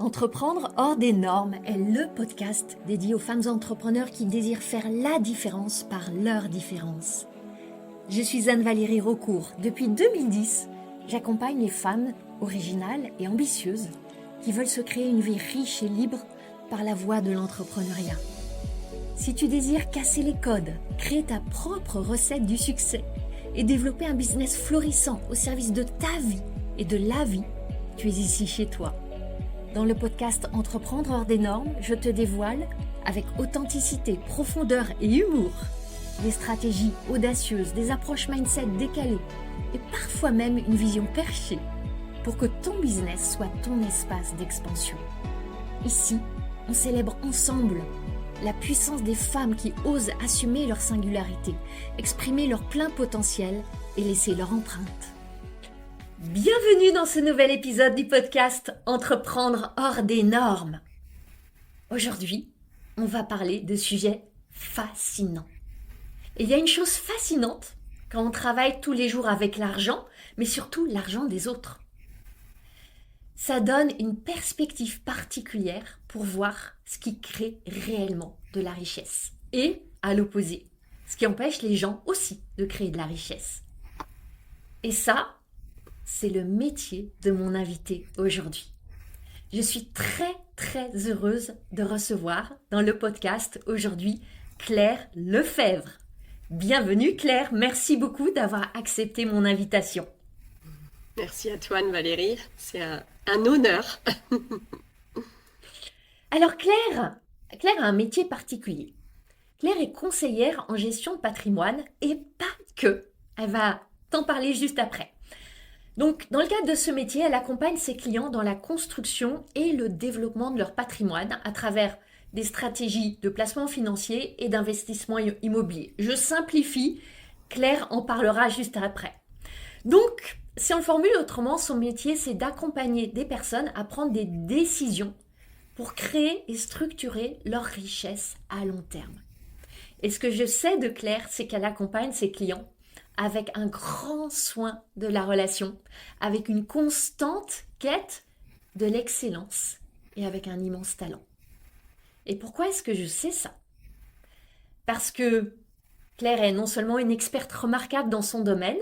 Entreprendre hors des normes est le podcast dédié aux femmes entrepreneurs qui désirent faire la différence par leur différence. Je suis Anne-Valérie Raucourt. Depuis 2010, j'accompagne les femmes originales et ambitieuses qui veulent se créer une vie riche et libre par la voie de l'entrepreneuriat. Si tu désires casser les codes, créer ta propre recette du succès et développer un business florissant au service de ta vie et de la vie, tu es ici chez toi. Dans le podcast Entreprendre hors des normes, je te dévoile, avec authenticité, profondeur et humour, des stratégies audacieuses, des approches mindset décalées et parfois même une vision perchée pour que ton business soit ton espace d'expansion. Ici, on célèbre ensemble la puissance des femmes qui osent assumer leur singularité, exprimer leur plein potentiel et laisser leur empreinte. Bienvenue dans ce nouvel épisode du podcast Entreprendre hors des normes. Aujourd'hui, on va parler de sujets fascinants. Et il y a une chose fascinante quand on travaille tous les jours avec l'argent, mais surtout l'argent des autres. Ça donne une perspective particulière pour voir ce qui crée réellement de la richesse. Et, à l'opposé, ce qui empêche les gens aussi de créer de la richesse. Et ça, c'est le métier de mon invité aujourd'hui. Je suis très heureuse de recevoir dans le podcast aujourd'hui Claire Lefebvre. Bienvenue Claire, merci beaucoup d'avoir accepté mon invitation. Merci à toi Anne-Valérie, c'est un honneur. Alors Claire a un métier particulier. Claire est conseillère en gestion de patrimoine et pas que. Elle va t'en parler juste après. Donc, dans le cadre de ce métier, elle accompagne ses clients dans la construction et le développement de leur patrimoine à travers des stratégies de placement financier et d'investissement immobilier. Je simplifie, Claire en parlera juste après. Donc, si on le formule autrement, son métier, c'est d'accompagner des personnes à prendre des décisions pour créer et structurer leur richesse à long terme. Et ce que je sais de Claire, c'est qu'elle accompagne ses clients avec un grand soin de la relation, avec une constante quête de l'excellence et avec un immense talent. Et pourquoi est-ce que je sais ça ? Parce que Claire est non seulement une experte remarquable dans son domaine,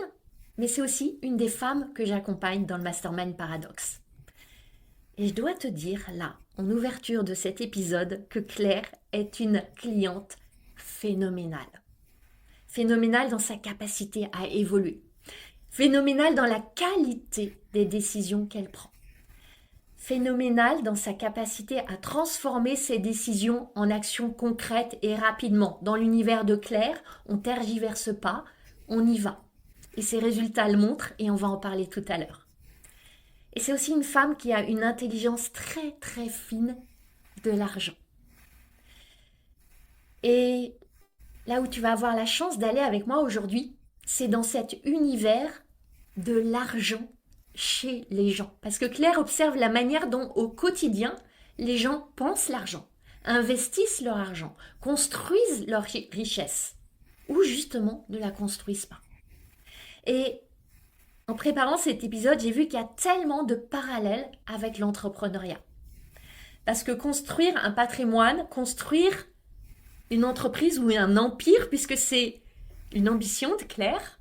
mais c'est aussi une des femmes que j'accompagne dans le Mastermind Paradoxe. Et je dois te dire là, en ouverture de cet épisode, que Claire est une cliente phénoménale. Phénoménale dans sa capacité à évoluer. Phénoménale dans la qualité des décisions qu'elle prend. Phénoménale dans sa capacité à transformer ses décisions en actions concrètes et rapidement. Dans l'univers de Claire, on ne tergiverse pas, on y va. Et ses résultats le montrent et on va en parler tout à l'heure. Et c'est aussi une femme qui a une intelligence très fine de l'argent. Et là où tu vas avoir la chance d'aller avec moi aujourd'hui, c'est dans cet univers de l'argent chez les gens. Parce que Claire observe la manière dont au quotidien, les gens pensent l'argent, investissent leur argent, construisent leur richesse, ou justement ne la construisent pas. Et en préparant cet épisode, j'ai vu qu'il y a tellement de parallèles avec l'entrepreneuriat. Parce que construire un patrimoine, construire une entreprise ou un empire, puisque c'est une ambition de Claire,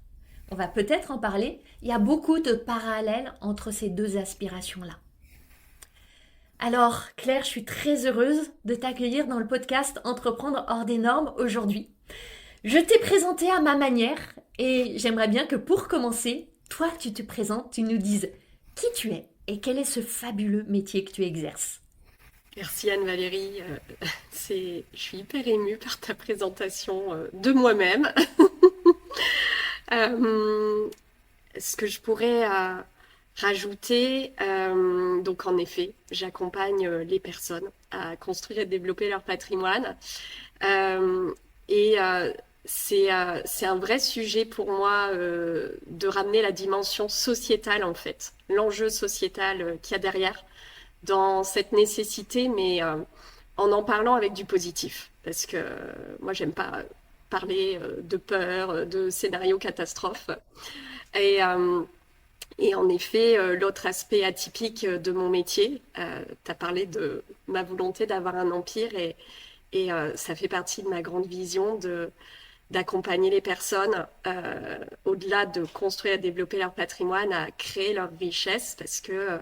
on va peut-être en parler, il y a beaucoup de parallèles entre ces deux aspirations-là. Alors Claire, je suis très heureuse de t'accueillir dans le podcast Entreprendre hors des normes aujourd'hui. Je t'ai présenté à ma manière et j'aimerais bien que pour commencer, toi tu te présentes, tu nous dises qui tu es et quel est ce fabuleux métier que tu exerces. Merci Anne-Valérie, je suis hyper émue par ta présentation de moi-même. Ce que je pourrais rajouter, donc en effet, j'accompagne les personnes à construire et développer leur patrimoine. C'est un vrai sujet pour moi de ramener la dimension sociétale en fait, l'enjeu sociétal qu'il y a derrière dans cette nécessité, mais en parlant avec du positif. Parce que moi, j'aime pas parler de peur, de scénario catastrophe. Et Et en effet, l'autre aspect atypique de mon métier, tu as parlé de ma volonté d'avoir un empire et ça fait partie de ma grande vision d'accompagner les personnes au-delà de construire et développer leur patrimoine à créer leur richesse parce que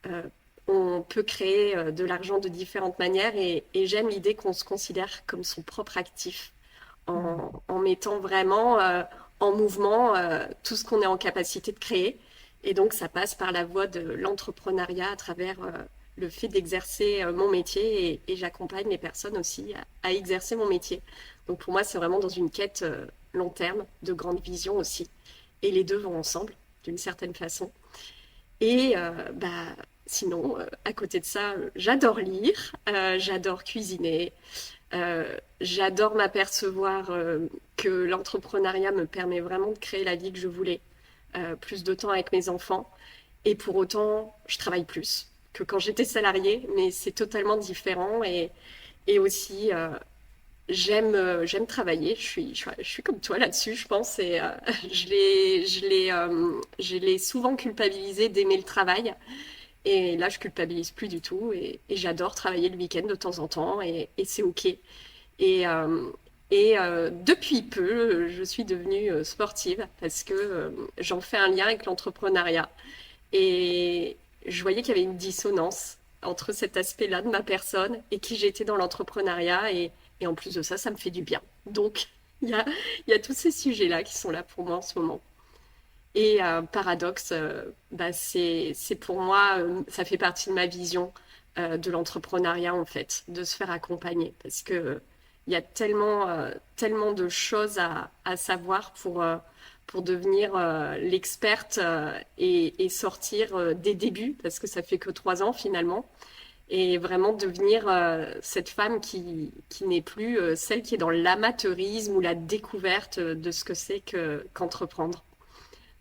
euh, on peut créer de l'argent de différentes manières et j'aime l'idée qu'on se considère comme son propre actif en mettant vraiment en mouvement tout ce qu'on est en capacité de créer. Et donc, ça passe par la voie de l'entrepreneuriat à travers le fait d'exercer mon métier et j'accompagne les personnes aussi à exercer mon métier. Donc, pour moi, c'est vraiment dans une quête long terme, de grande vision aussi. Et les deux vont ensemble, d'une certaine façon. Et sinon, à côté de ça, j'adore lire, j'adore cuisiner, j'adore m'apercevoir que l'entrepreneuriat me permet vraiment de créer la vie que je voulais, plus de temps avec mes enfants. Et pour autant, je travaille plus que quand j'étais salariée, mais c'est totalement différent. Et aussi, j'aime travailler. Je suis comme toi là-dessus, je pense. Et je l'ai souvent culpabilisé d'aimer le travail. Et là, je culpabilise plus du tout. Et j'adore travailler le week-end de temps en temps. Et c'est OK. Depuis peu, je suis devenue sportive parce que j'en fais un lien avec l'entrepreneuriat. Et je voyais qu'il y avait une dissonance entre cet aspect-là de ma personne et qui j'étais dans l'entrepreneuriat. Et en plus de ça, ça me fait du bien. Donc, il y a, il y a tous ces sujets-là qui sont là pour moi en ce moment. Et paradoxe, c'est pour moi, ça fait partie de ma vision de l'entrepreneuriat en fait, de se faire accompagner parce que il y a tellement de choses à savoir pour devenir l'experte et sortir des débuts parce que ça fait que 3 ans finalement et vraiment devenir cette femme qui n'est plus celle qui est dans l'amateurisme ou la découverte de ce que c'est qu'entreprendre.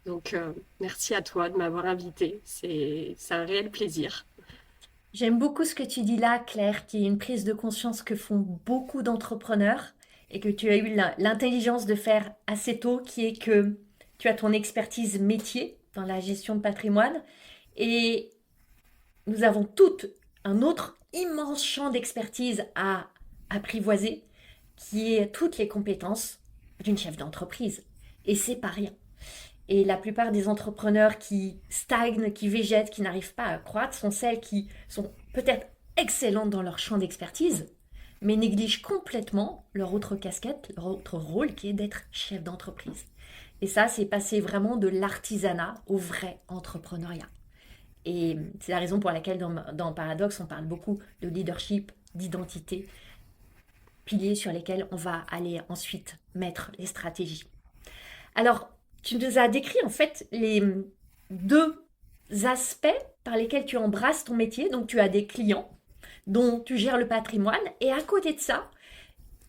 Donc, merci à toi de m'avoir invitée. C'est un réel plaisir. J'aime beaucoup ce que tu dis là, Claire, qui est une prise de conscience que font beaucoup d'entrepreneurs et que tu as eu l'intelligence de faire assez tôt, qui est que tu as ton expertise métier dans la gestion de patrimoine et nous avons toutes un autre immense champ d'expertise à apprivoiser, qui est toutes les compétences d'une chef d'entreprise. Et c'est pas rien. Et la plupart des entrepreneurs qui stagnent, qui végètent, qui n'arrivent pas à croître sont celles qui sont peut-être excellentes dans leur champ d'expertise, mais négligent complètement leur autre casquette, leur autre rôle qui est d'être chef d'entreprise. Et ça, c'est passer vraiment de l'artisanat au vrai entrepreneuriat. Et c'est la raison pour laquelle dans Paradoxe, on parle beaucoup de leadership, d'identité, piliers sur lesquels on va aller ensuite mettre les stratégies. Alors, tu nous as décrit en fait les deux aspects par lesquels tu embrasses ton métier. Donc, tu as des clients dont tu gères le patrimoine et à côté de ça,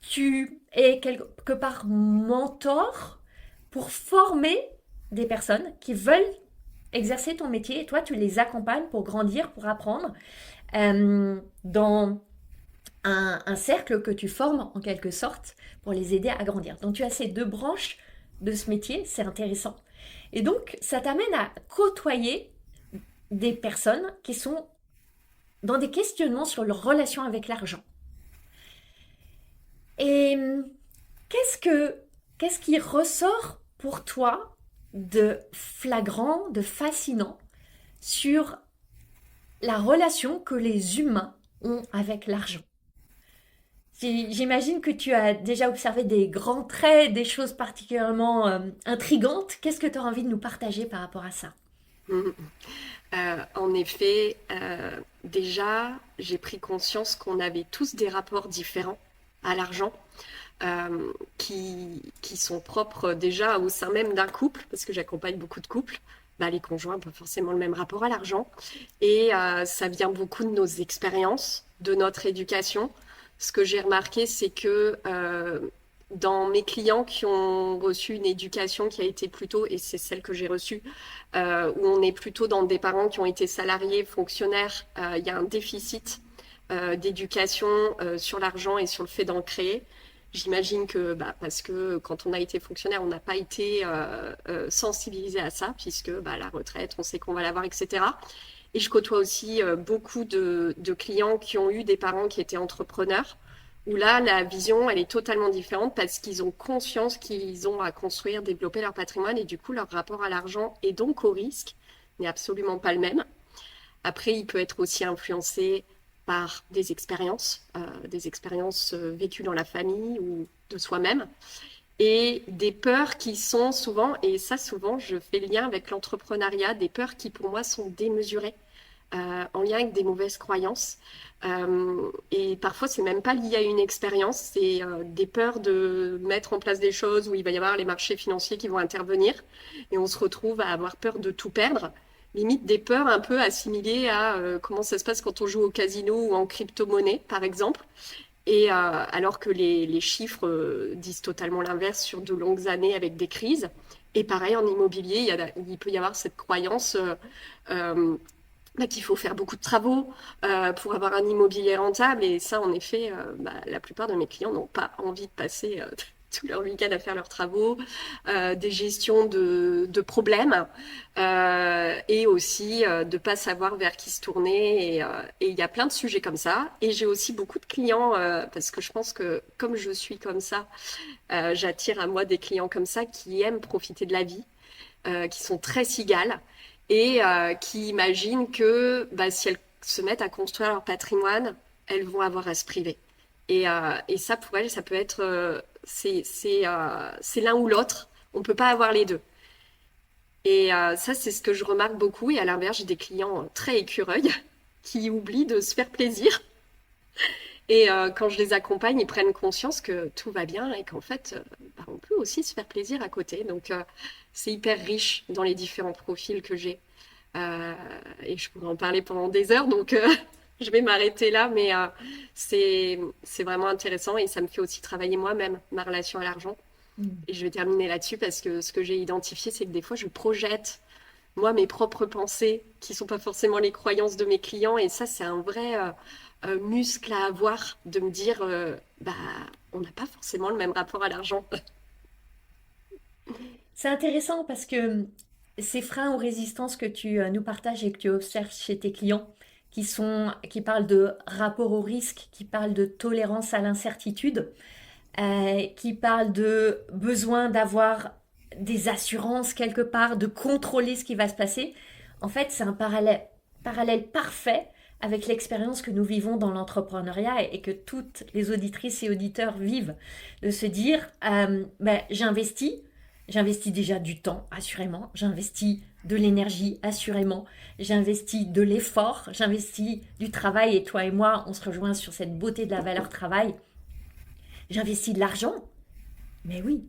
tu es quelque part mentor pour former des personnes qui veulent exercer ton métier et toi, tu les accompagnes pour grandir, pour apprendre dans un cercle que tu formes en quelque sorte pour les aider à grandir. Donc, tu as ces deux branches de ce métier, c'est intéressant. Et donc, ça t'amène à côtoyer des personnes qui sont dans des questionnements sur leur relation avec l'argent. Et qu'est-ce qui ressort pour toi de flagrant, de fascinant sur la relation que les humains ont avec l'argent? J'imagine que tu as déjà observé des grands traits, des choses particulièrement intrigantes. Qu'est-ce que tu as envie de nous partager par rapport à ça? Mhm. En effet, déjà, j'ai pris conscience qu'on avait tous des rapports différents à l'argent qui sont propres déjà au sein même d'un couple, parce que j'accompagne beaucoup de couples. Les conjoints n'ont pas forcément le même rapport à l'argent. Et ça vient beaucoup de nos expériences, de notre éducation. Ce que j'ai remarqué, c'est que dans mes clients qui ont reçu une éducation qui a été plutôt, et c'est celle que j'ai reçue, où on est plutôt dans des parents qui ont été salariés, fonctionnaires, il y a un déficit d'éducation sur l'argent et sur le fait d'en créer. J'imagine que parce que quand on a été fonctionnaire, on n'a pas été sensibilisé à ça, puisque la retraite, on sait qu'on va l'avoir, etc. Et je côtoie aussi beaucoup de clients qui ont eu des parents qui étaient entrepreneurs, où là, la vision, elle est totalement différente parce qu'ils ont conscience qu'ils ont à construire, développer leur patrimoine et du coup, leur rapport à l'argent et donc au risque n'est absolument pas le même. Après, il peut être aussi influencé par des expériences vécues dans la famille ou de soi-même, et des peurs qui sont souvent, et ça souvent, je fais le lien avec l'entrepreneuriat, des peurs qui pour moi sont démesurées, en lien avec des mauvaises croyances. Et parfois, c'est même pas lié à une expérience, c'est des peurs de mettre en place des choses où il va y avoir les marchés financiers qui vont intervenir, et on se retrouve à avoir peur de tout perdre. Limite des peurs un peu assimilées à comment ça se passe quand on joue au casino ou en crypto-monnaie, par exemple. Et alors que les chiffres disent totalement l'inverse sur de longues années avec des crises. Et pareil, en immobilier, il peut y avoir cette croyance euh, qu'il faut faire beaucoup de travaux pour avoir un immobilier rentable. Et ça, en effet, la plupart de mes clients n'ont pas envie de passer tout leur week-end à faire leurs travaux, des gestions de problèmes et aussi de ne pas savoir vers qui se tourner. Et il y a plein de sujets comme ça. Et j'ai aussi beaucoup de clients parce que je pense que comme je suis comme ça, j'attire à moi des clients comme ça qui aiment profiter de la vie, qui sont très cigales et qui imaginent que si elles se mettent à construire leur patrimoine, elles vont avoir à se priver. Et ça, pour elles, ça peut être... c'est l'un ou l'autre. On ne peut pas avoir les deux. Et ça, c'est ce que je remarque beaucoup. Et à l'inverse, j'ai des clients très écureuils qui oublient de se faire plaisir. Et quand je les accompagne, ils prennent conscience que tout va bien et qu'en fait, on peut aussi se faire plaisir à côté. Donc, c'est hyper riche dans les différents profils que j'ai. Euh, et je pourrais en parler pendant des heures, donc je vais m'arrêter là. Mais c'est vraiment intéressant et ça me fait aussi travailler moi-même ma relation à l'argent. Mm. Et je vais terminer là-dessus parce que ce que j'ai identifié, c'est que des fois, je projette moi mes propres pensées qui sont pas forcément les croyances de mes clients. Et ça, c'est un vrai muscle à avoir de me dire, on n'a pas forcément le même rapport à l'argent. C'est intéressant parce que ces freins ou résistances que tu nous partages et que tu observes chez tes clients, qui parlent de rapport au risque, qui parlent de tolérance à l'incertitude, qui parlent de besoin d'avoir des assurances quelque part, de contrôler ce qui va se passer. En fait, c'est un parallèle parfait avec l'expérience que nous vivons dans l'entrepreneuriat et que toutes les auditrices et auditeurs vivent, de se dire, j'investis déjà du temps, assurément, j'investis de l'énergie, assurément, j'investis de l'effort, j'investis du travail, et toi et moi, on se rejoint sur cette beauté de la valeur travail. J'investis de l'argent, mais oui,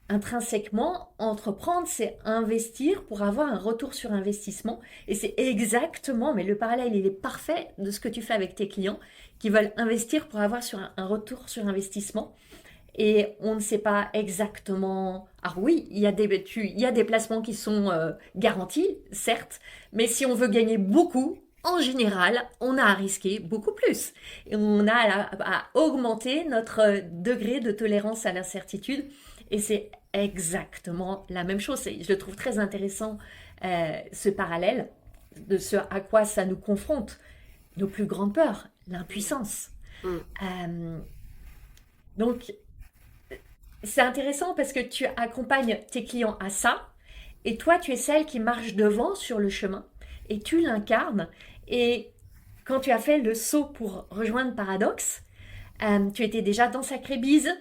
intrinsèquement, entreprendre, c'est investir pour avoir un retour sur investissement. Et c'est exactement, mais le parallèle, il est parfait de ce que tu fais avec tes clients qui veulent investir pour avoir sur un retour sur investissement. Et on ne sait pas exactement. Ah oui, il y a des placements qui sont garantis, certes, mais si on veut gagner beaucoup, en général, on a à risquer beaucoup plus. Et on a à augmenter notre degré de tolérance à l'incertitude. Et c'est exactement la même chose. Je le trouve très intéressant, ce parallèle de ce à quoi ça nous confronte. Nos plus grandes peurs, l'impuissance. Mm. Euh, donc, c'est intéressant parce que tu accompagnes tes clients à ça, et toi, tu es celle qui marche devant sur le chemin, et tu l'incarnes. Et quand tu as fait le saut pour rejoindre Paradox, tu étais déjà dans Sacré-Bise,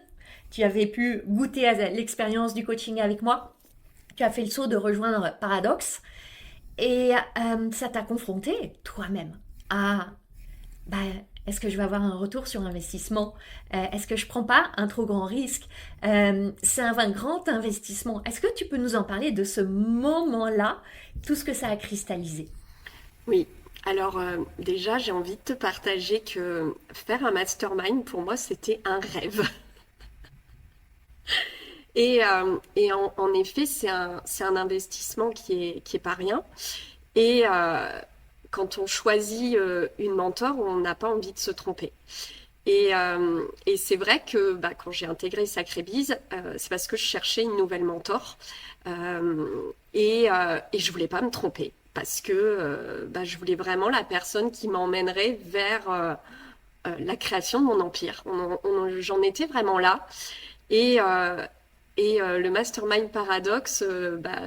tu avais pu goûter à l'expérience du coaching avec moi, tu as fait le saut de rejoindre Paradox, et ça t'a confronté toi-même à bah, est-ce que je vais avoir un retour sur investissement? Est-ce que je prends pas un trop grand risque? C'est un grand investissement. Est-ce que tu peux nous en parler de ce moment-là, tout ce que ça a cristallisé? Oui. Alors déjà, j'ai envie de te partager que faire un mastermind, pour moi, c'était un rêve. Et en effet, c'est un investissement qui est pas rien. Et quand on choisit une mentor, on n'a pas envie de se tromper. Et c'est vrai que quand j'ai intégré Sacré-Bise, c'est parce que je cherchais une nouvelle mentor et je voulais pas me tromper parce que je voulais vraiment la personne qui m'emmènerait vers la création de mon empire. J'en étais vraiment là. Et, euh, le Mastermind Paradox,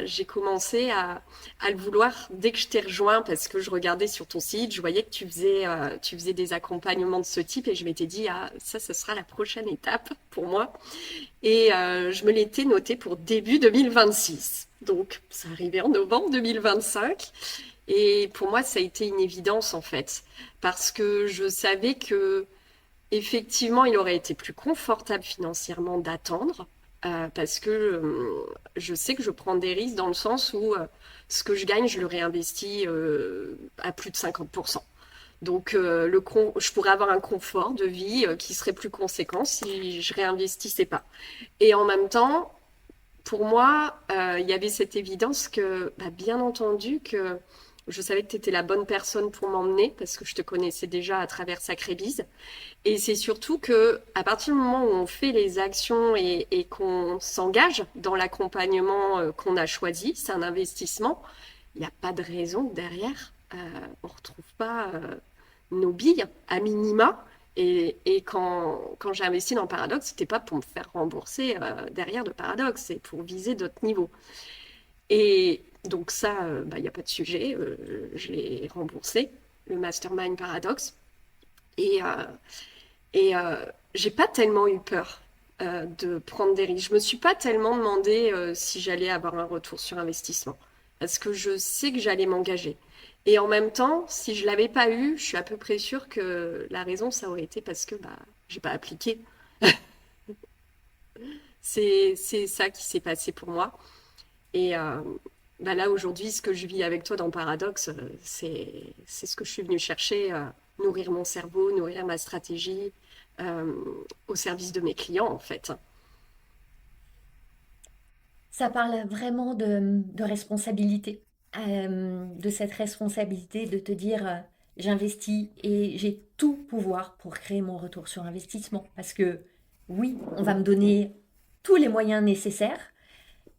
j'ai commencé à le vouloir dès que je t'ai rejoint parce que je regardais sur ton site, je voyais que tu faisais des accompagnements de ce type et je m'étais dit, ah, ça, ce sera la prochaine étape pour moi. Et je me l'étais noté pour début 2026. Donc, ça arrivait en novembre 2025. Et pour moi, ça a été une évidence en fait, parce que je savais que effectivement, il aurait été plus confortable financièrement d'attendre, parce que je sais que je prends des risques dans le sens où ce que je gagne, je le réinvestis à plus de 50%. Donc, je pourrais avoir un confort de vie qui serait plus conséquent si je réinvestissais pas. Et en même temps, pour moi, il y avait cette évidence que, bien entendu, que je savais que tu étais la bonne personne pour m'emmener parce que je te connaissais déjà à travers Sacré-Bise. Et c'est surtout que à partir du moment où on fait les actions et qu'on s'engage dans l'accompagnement qu'on a choisi, c'est un investissement, il n'y a pas de raison que derrière, on ne retrouve pas nos billes à minima. Et quand j'ai investi dans Paradox, c'était pas pour me faire rembourser derrière de Paradox, c'est pour viser d'autres niveaux. Et donc ça, il n'y a pas de sujet, je l'ai remboursé, le Mastermind Paradox. Et, euh, et j'ai pas tellement eu peur de prendre des risques. Je me suis pas tellement demandé si j'allais avoir un retour sur investissement, parce que je sais que j'allais m'engager. Et en même temps, si je l'avais pas eu, je suis à peu près sûre que la raison, ça aurait été parce que j'ai pas appliqué. C'est ça qui s'est passé pour moi. Et là, aujourd'hui, ce que je vis avec toi dans Paradoxe, c'est ce que je suis venue chercher, nourrir mon cerveau, nourrir ma stratégie euh, au service de mes clients, en fait. Ça parle vraiment de responsabilité, de cette responsabilité de te dire j'investis et j'ai tout pouvoir pour créer mon retour sur investissement. Parce que oui, on va me donner tous les moyens nécessaires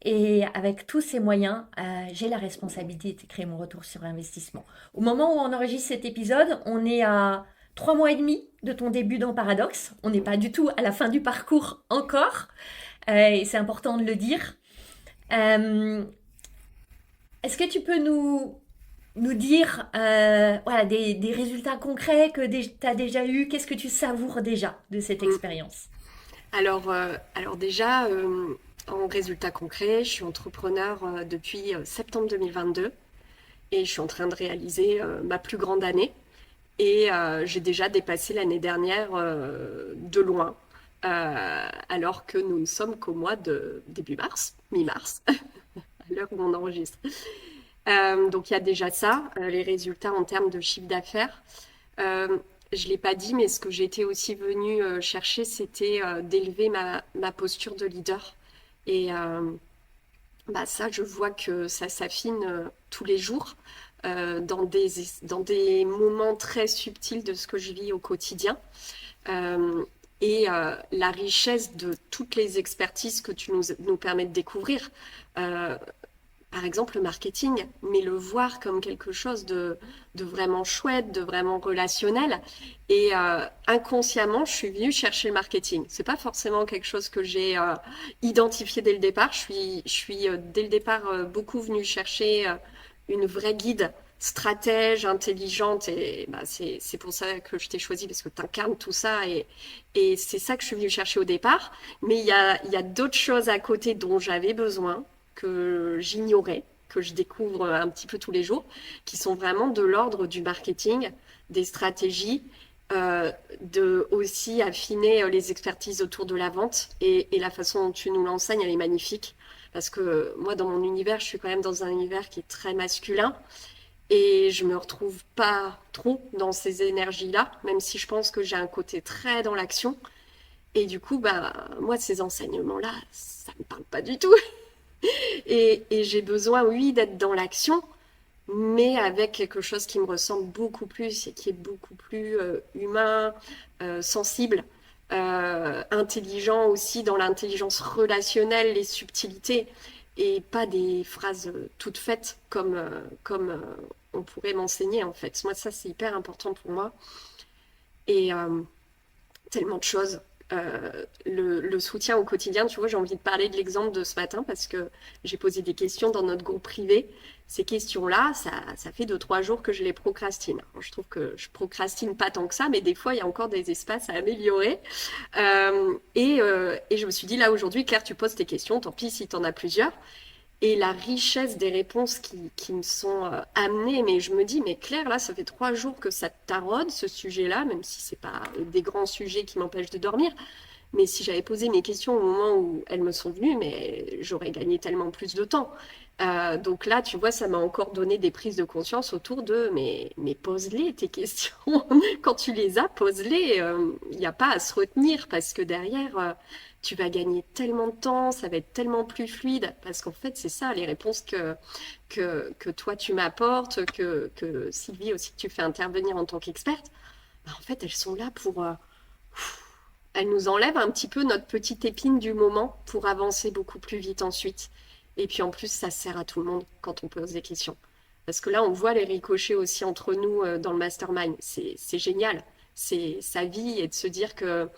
et avec tous ces moyens, j'ai la responsabilité de créer mon retour sur investissement. Au moment où on enregistre cet épisode, on est à 3 mois et demi de ton début dans Paradox. On n'est pas du tout à la fin du parcours encore. Et c'est important de le dire. Euh, Est-ce que tu peux nous dire voilà, des résultats concrets que tu as déjà eus? Qu'est-ce que tu savoures déjà de cette Mm. expérience? Alors déjà, en résultat concret, je suis entrepreneur depuis septembre 2022 et je suis en train de réaliser ma plus grande année. Et j'ai déjà dépassé l'année dernière de loin, alors que nous ne sommes qu'au mois de début mars, mi-mars, à l'heure où on enregistre. Donc il y a déjà ça, les résultats en termes de chiffre d'affaires. Euh, je ne l'ai pas dit, mais ce que j'étais aussi venue chercher, c'était d'élever ma posture de leader. Et ça, je vois que ça s'affine tous les jours dans des moments très subtils de ce que je vis au quotidien. Euh, la richesse de toutes les expertises que tu nous permets de découvrir. Euh, Par exemple, le marketing, mais le voir comme quelque chose de vraiment chouette, de vraiment relationnel. Et inconsciemment, je suis venue chercher le marketing. C'est pas forcément quelque chose que j'ai identifié dès le départ. Je suis dès le départ beaucoup venue chercher une vraie guide stratège, intelligente. Et c'est pour ça que je t'ai choisi, parce que tu incarnes tout ça. Et c'est ça que je suis venue chercher au départ. Mais il y a d'autres choses à côté dont j'avais besoin que j'ignorais, que je découvre un petit peu tous les jours, qui sont vraiment de l'ordre du marketing, des stratégies, de aussi affiner les expertises autour de la vente et la façon dont tu nous l'enseignes, elle est magnifique. Parce que moi, dans mon univers, je suis quand même dans un univers qui est très masculin et je me retrouve pas trop dans ces énergies-là, même si je pense que j'ai un côté très dans l'action. Et du coup, moi, ces enseignements-là, ça me parle pas du tout. Et j'ai besoin, oui, d'être dans l'action, mais avec quelque chose qui me ressemble beaucoup plus et qui est beaucoup plus humain, sensible, intelligent aussi dans l'intelligence relationnelle, les subtilités, et pas des phrases toutes faites comme on pourrait m'enseigner en fait. Moi, ça, c'est hyper important pour moi. Et tellement de choses. Le soutien au quotidien, tu vois, j'ai envie de parler de l'exemple de ce matin parce que j'ai posé des questions dans notre groupe privé. Ces questions-là, ça fait 2, 3 jours que je les procrastine. Alors, je trouve que je procrastine pas tant que ça, mais des fois, il y a encore des espaces à améliorer. Et je me suis dit, là, aujourd'hui, Claire, tu poses tes questions, tant pis si tu en as plusieurs. Et la richesse des réponses qui me sont amenées, mais je me dis, mais Claire, là, ça fait 3 jours que ça te taraude, ce sujet-là, même si c'est pas des grands sujets qui m'empêchent de dormir. Mais si j'avais posé mes questions au moment où elles me sont venues, mais j'aurais gagné tellement plus de temps. Donc là, tu vois, ça m'a encore donné des prises de conscience autour de, mais pose-les tes questions. Quand tu les as, pose-les. Il n'y a pas à se retenir parce que derrière, tu vas gagner tellement de temps, ça va être tellement plus fluide. Parce qu'en fait, c'est ça, les réponses que toi, tu m'apportes, que Sylvie aussi, que tu fais intervenir en tant qu'experte, bah, en fait, elles sont là pour... elles nous enlèvent un petit peu notre petite épine du moment pour avancer beaucoup plus vite ensuite. Et puis en plus, ça sert à tout le monde quand on pose des questions. Parce que là, on voit les ricochets aussi entre nous dans le mastermind. C'est génial. C'est sa vie et de se dire que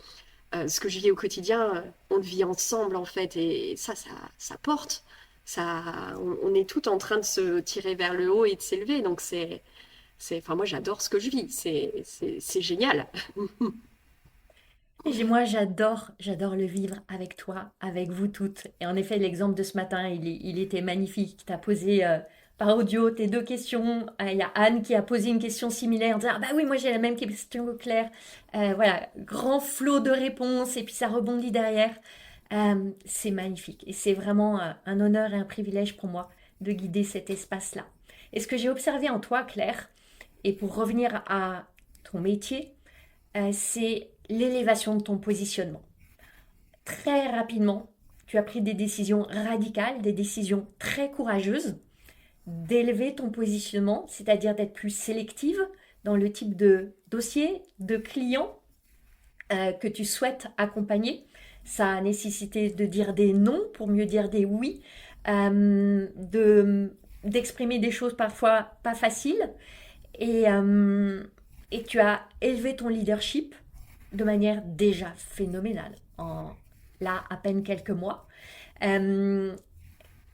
ce que je vis au quotidien, on le vit ensemble en fait. Et ça porte. On est tout en train de se tirer vers le haut et de s'élever. Donc enfin, moi, j'adore ce que je vis. C'est génial. Moi, j'adore le vivre avec toi, avec vous toutes. Et en effet, l'exemple de ce matin, il était magnifique. Tu as posé par audio tes 2 questions. Il y a Anne qui a posé une question similaire en disant, ah bah oui, moi j'ai la même question que Claire. Voilà, grand flot de réponses et puis ça rebondit derrière. C'est magnifique et c'est vraiment un honneur et un privilège pour moi de guider cet espace-là. Et ce que j'ai observé en toi, Claire, et pour revenir à ton métier, c'est l'élévation de ton positionnement. Très rapidement, tu as pris des décisions radicales, des décisions très courageuses, d'élever ton positionnement, c'est-à-dire d'être plus sélective dans le type de dossier, de client que tu souhaites accompagner. Ça a nécessité de dire des non pour mieux dire des oui, d'exprimer des choses parfois pas faciles. Et, euh, et tu as élevé ton leadership de manière déjà phénoménale en là à peine quelques mois. Euh,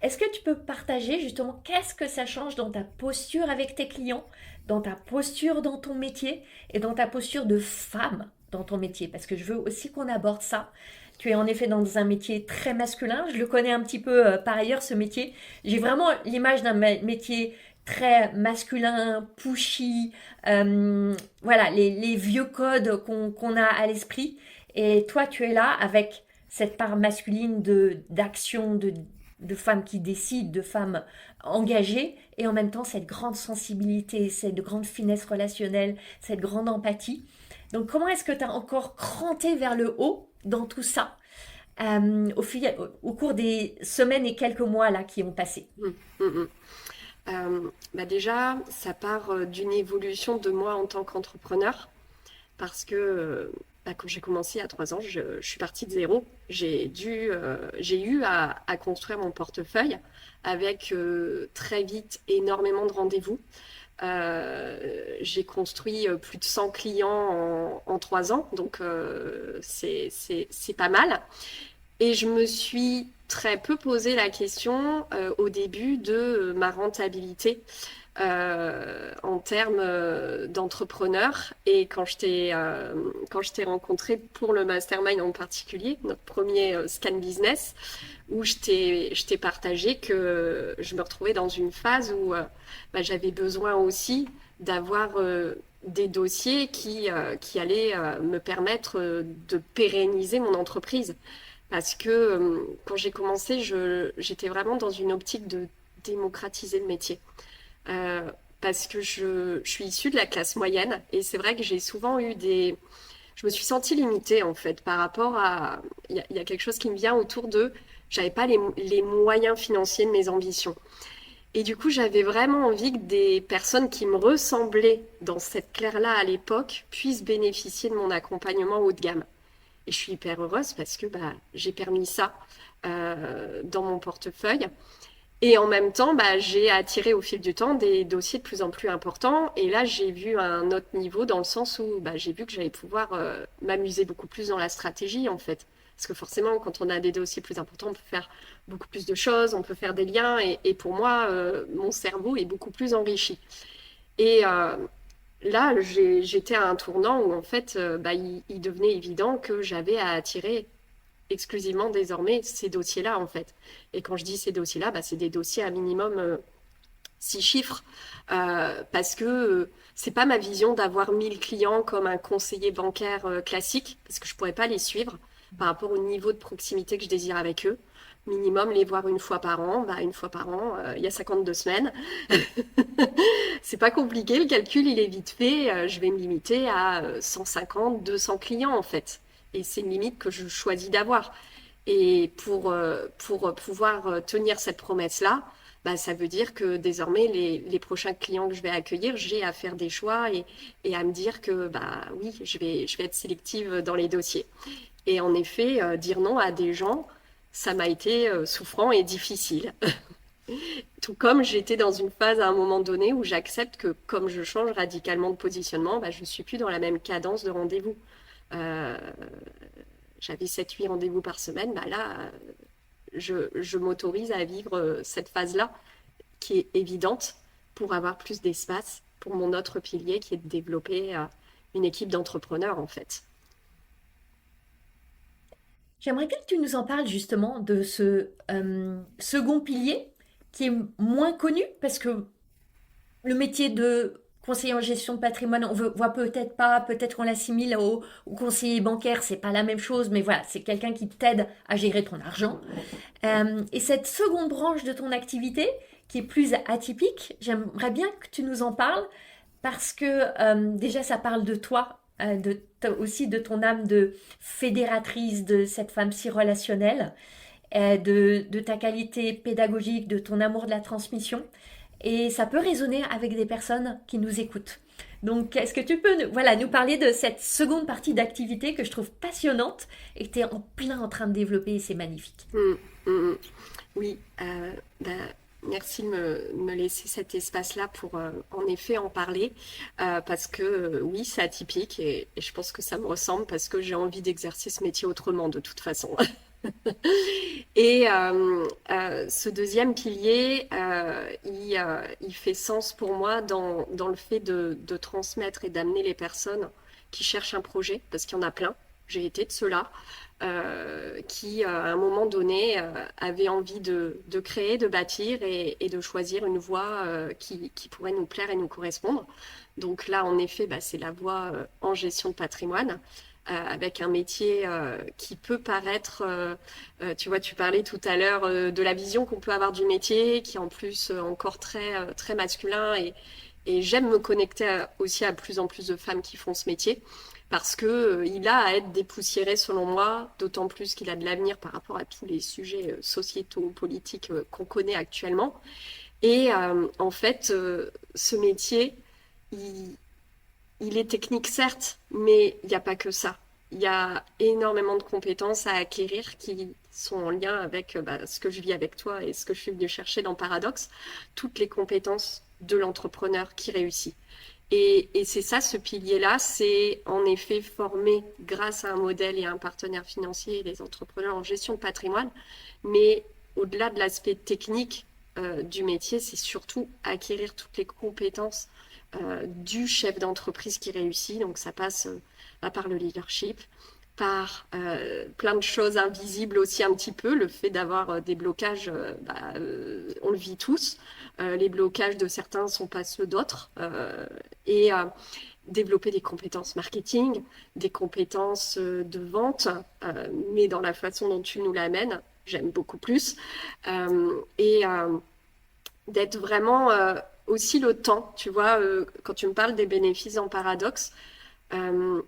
Est-ce que tu peux partager justement qu'est-ce que ça change dans ta posture avec tes clients, dans ta posture dans ton métier et dans ta posture de femme dans ton métier? Parce que je veux aussi qu'on aborde ça. Tu es en effet dans un métier très masculin. Je le connais un petit peu par ailleurs, ce métier. J'ai vraiment l'image d'un métier très masculin, pushy, voilà, les vieux codes qu'on a à l'esprit. Et toi, tu es là avec cette part masculine d'action, de femmes qui décident, de femmes engagées, et en même temps cette grande sensibilité, cette grande finesse relationnelle, cette grande empathie. Donc comment est-ce que tu as encore cranté vers le haut dans tout ça au cours des semaines et quelques mois là qui ont passé? Mm, mm, mm. Bah déjà, ça part d'une évolution de moi en tant qu'entrepreneur parce que bah, quand j'ai commencé à 3 ans, je suis partie de zéro. J'ai eu à construire mon portefeuille avec très vite énormément de rendez-vous. J'ai construit plus de 100 clients en 3 ans, donc c'est pas mal. Et je me suis très peu posé la question au début de ma rentabilité en termes d'entrepreneur. Et quand je t'ai rencontré pour le mastermind en particulier, notre premier scan business, où je t'ai partagé que je me retrouvais dans une phase où bah, j'avais besoin aussi d'avoir des dossiers qui allaient me permettre de pérenniser mon entreprise. Parce que quand j'ai commencé, j'étais vraiment dans une optique de démocratiser le métier. Parce que je suis issue de la classe moyenne et c'est vrai que j'ai souvent eu des... Je me suis sentie limitée en fait par rapport à... Il y a quelque chose qui me vient autour de... J'avais pas les moyens financiers de mes ambitions. Et du coup, j'avais vraiment envie que des personnes qui me ressemblaient dans cette Claire-là à l'époque puissent bénéficier de mon accompagnement haut de gamme. Et je suis hyper heureuse parce que bah, j'ai permis ça dans mon portefeuille. Et en même temps, bah, j'ai attiré au fil du temps des dossiers de plus en plus importants. Et là, j'ai vu un autre niveau dans le sens où bah, j'ai vu que j'allais pouvoir m'amuser beaucoup plus dans la stratégie, en fait. Parce que forcément, quand on a des dossiers plus importants, on peut faire beaucoup plus de choses, on peut faire des liens. Et pour moi, mon cerveau est beaucoup plus enrichi. Et là, j'étais à un tournant où, en fait, bah, il devenait évident que j'avais à attirer exclusivement désormais ces dossiers-là, en fait. Et quand je dis ces dossiers-là, bah, c'est des dossiers à minimum 6 chiffres, parce que c'est pas ma vision d'avoir 1 000 clients comme un conseiller bancaire classique, parce que je pourrais pas les suivre par rapport au niveau de proximité que je désire avec eux. Minimum, les voir une fois par an. Bah, une fois par an, il y a 52 semaines. C'est pas compliqué, le calcul, il est vite fait. Je vais me limiter à 150, 200 clients, en fait. Et c'est une limite que je choisis d'avoir. Et pour pouvoir tenir cette promesse-là, bah, ça veut dire que désormais, les prochains clients que je vais accueillir, j'ai à faire des choix et à me dire que bah, oui, je vais être sélective dans les dossiers. Et en effet, dire non à des gens, ça m'a été souffrant et difficile. Tout comme j'étais dans une phase à un moment donné où j'accepte que comme je change radicalement de positionnement, bah, je ne suis plus dans la même cadence de rendez-vous. Euh, J'avais 7-8 rendez-vous par semaine, bah là, je m'autorise à vivre cette phase-là qui est évidente pour avoir plus d'espace pour mon autre pilier qui est de développer une équipe d'entrepreneurs en fait. J'aimerais bien que tu nous en parles justement de ce second pilier qui est moins connu parce que le métier de conseiller en gestion de patrimoine, voit peut-être pas, peut-être qu'on l'assimile au conseiller bancaire, c'est pas la même chose, mais voilà, c'est quelqu'un qui t'aide à gérer ton argent. Et cette seconde branche de ton activité, qui est plus atypique, j'aimerais bien que tu nous en parles parce que déjà ça parle de toi, aussi de ton âme de fédératrice, de cette femme si relationnelle, de ta qualité pédagogique, de ton amour de la transmission. Et ça peut résonner avec des personnes qui nous écoutent. Donc, est-ce que tu peux voilà, nous parler de cette seconde partie d'activité que je trouve passionnante et que tu es en plein en train de développer et c'est magnifique. Mm, mm. Oui, bah, merci de me laisser cet espace-là pour en effet en parler, parce que oui, c'est atypique et je pense que ça me ressemble parce que j'ai envie d'exercer ce métier autrement de toute façon. Et ce deuxième pilier, il fait sens pour moi dans le fait de transmettre et d'amener les personnes qui cherchent un projet, parce qu'il y en a plein. J'ai été de ceux-là qui, à un moment donné, avaient envie de créer, de bâtir et de choisir une voie qui pourrait nous plaire et nous correspondre. Donc là, en effet, bah, c'est la voie en gestion de patrimoine. Avec un métier qui peut paraître, tu vois, tu parlais tout à l'heure de la vision qu'on peut avoir du métier, qui est en plus encore très masculin, et j'aime me connecter aussi à plus en plus de femmes qui font ce métier, parce que il a à être dépoussiéré selon moi, d'autant plus qu'il a de l'avenir par rapport à tous les sujets sociétaux, politiques qu'on connaît actuellement. Et en fait, ce métier, il, il est technique, certes, mais il n'y a pas que ça. Il y a énormément de compétences à acquérir qui sont en lien avec bah, ce que je vis avec toi et ce que je suis venue chercher dans Paradoxe, toutes les compétences de l'entrepreneur qui réussit. Et c'est ça, ce pilier-là, c'est en effet formé grâce à un modèle et à un partenaire financier, les entrepreneurs en gestion de patrimoine. Mais au-delà de l'aspect technique du métier, c'est surtout acquérir toutes les compétences du chef d'entreprise qui réussit. Donc ça passe par le leadership, par plein de choses invisibles aussi un petit peu. Le fait d'avoir des blocages, on le vit tous. Les blocages de certains ne sont pas ceux d'autres. Et développer des compétences marketing, des compétences de vente, mais dans la façon dont tu nous l'amènes, j'aime beaucoup plus. Et d'être vraiment aussi le temps, tu vois, quand tu me parles des bénéfices en paradoxe, euh,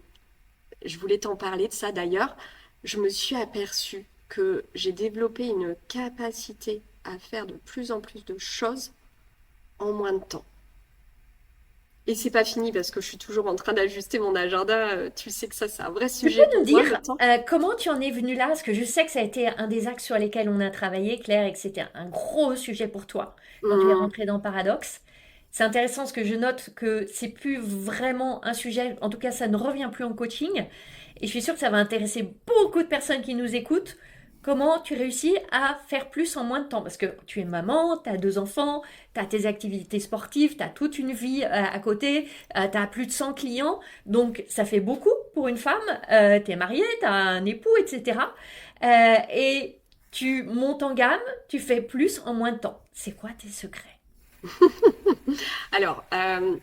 je voulais t'en parler de ça d'ailleurs, je me suis aperçue que j'ai développé une capacité à faire de plus en plus de choses en moins de temps. Et c'est pas fini parce que je suis toujours en train d'ajuster mon agenda. Tu sais que ça, c'est un vrai Tu sujet peux nous pour moi, le dire temps. comment tu en es venu là? Parce que je sais que ça a été un des axes sur lesquels on a travaillé, Claire, et que c'était un gros sujet pour toi quand tu es Hum, rentrée dans Paradoxe. C'est intéressant parce que je note que c'est plus vraiment un sujet, en tout cas ça ne revient plus en coaching. Et je suis sûre que ça va intéresser beaucoup de personnes qui nous écoutent. Comment tu réussis à faire plus en moins de temps? Parce que tu es maman, tu as deux enfants, tu as tes activités sportives, tu as toute une vie à côté, tu as plus de 100 clients. Donc ça fait beaucoup pour une femme. Tu es mariée, tu as un époux, etc. Et tu montes en gamme, tu fais plus en moins de temps. C'est quoi tes secrets? Alors,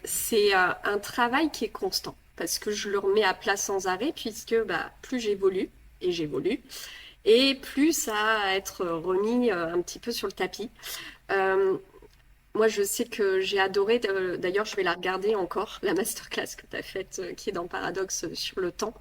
c'est un travail qui est constant parce que je le remets à plat sans arrêt puisque bah, plus j'évolue, et j'évolue, et plus ça a à être remis un petit peu sur le tapis. Euh, Moi, je sais que j'ai adoré, d'ailleurs, je vais la regarder encore, la masterclass que tu as faite, qui est dans Paradoxe sur le temps.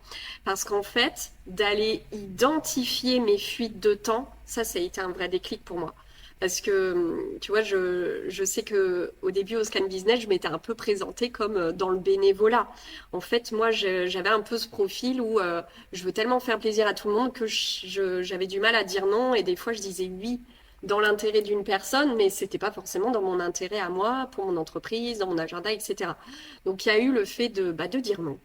Parce qu'en fait, d'aller identifier mes fuites de temps, ça a été un vrai déclic pour moi. Parce que, tu vois, je sais que au début, au Scan Business, je m'étais un peu présentée comme dans le bénévolat. En fait, moi, j'avais un peu ce profil où je veux tellement faire plaisir à tout le monde que j'avais du mal à dire non. Et des fois, je disais oui dans l'intérêt d'une personne, mais c'était pas forcément dans mon intérêt à moi, pour mon entreprise, dans mon agenda, etc. Donc il y a eu le fait de dire non,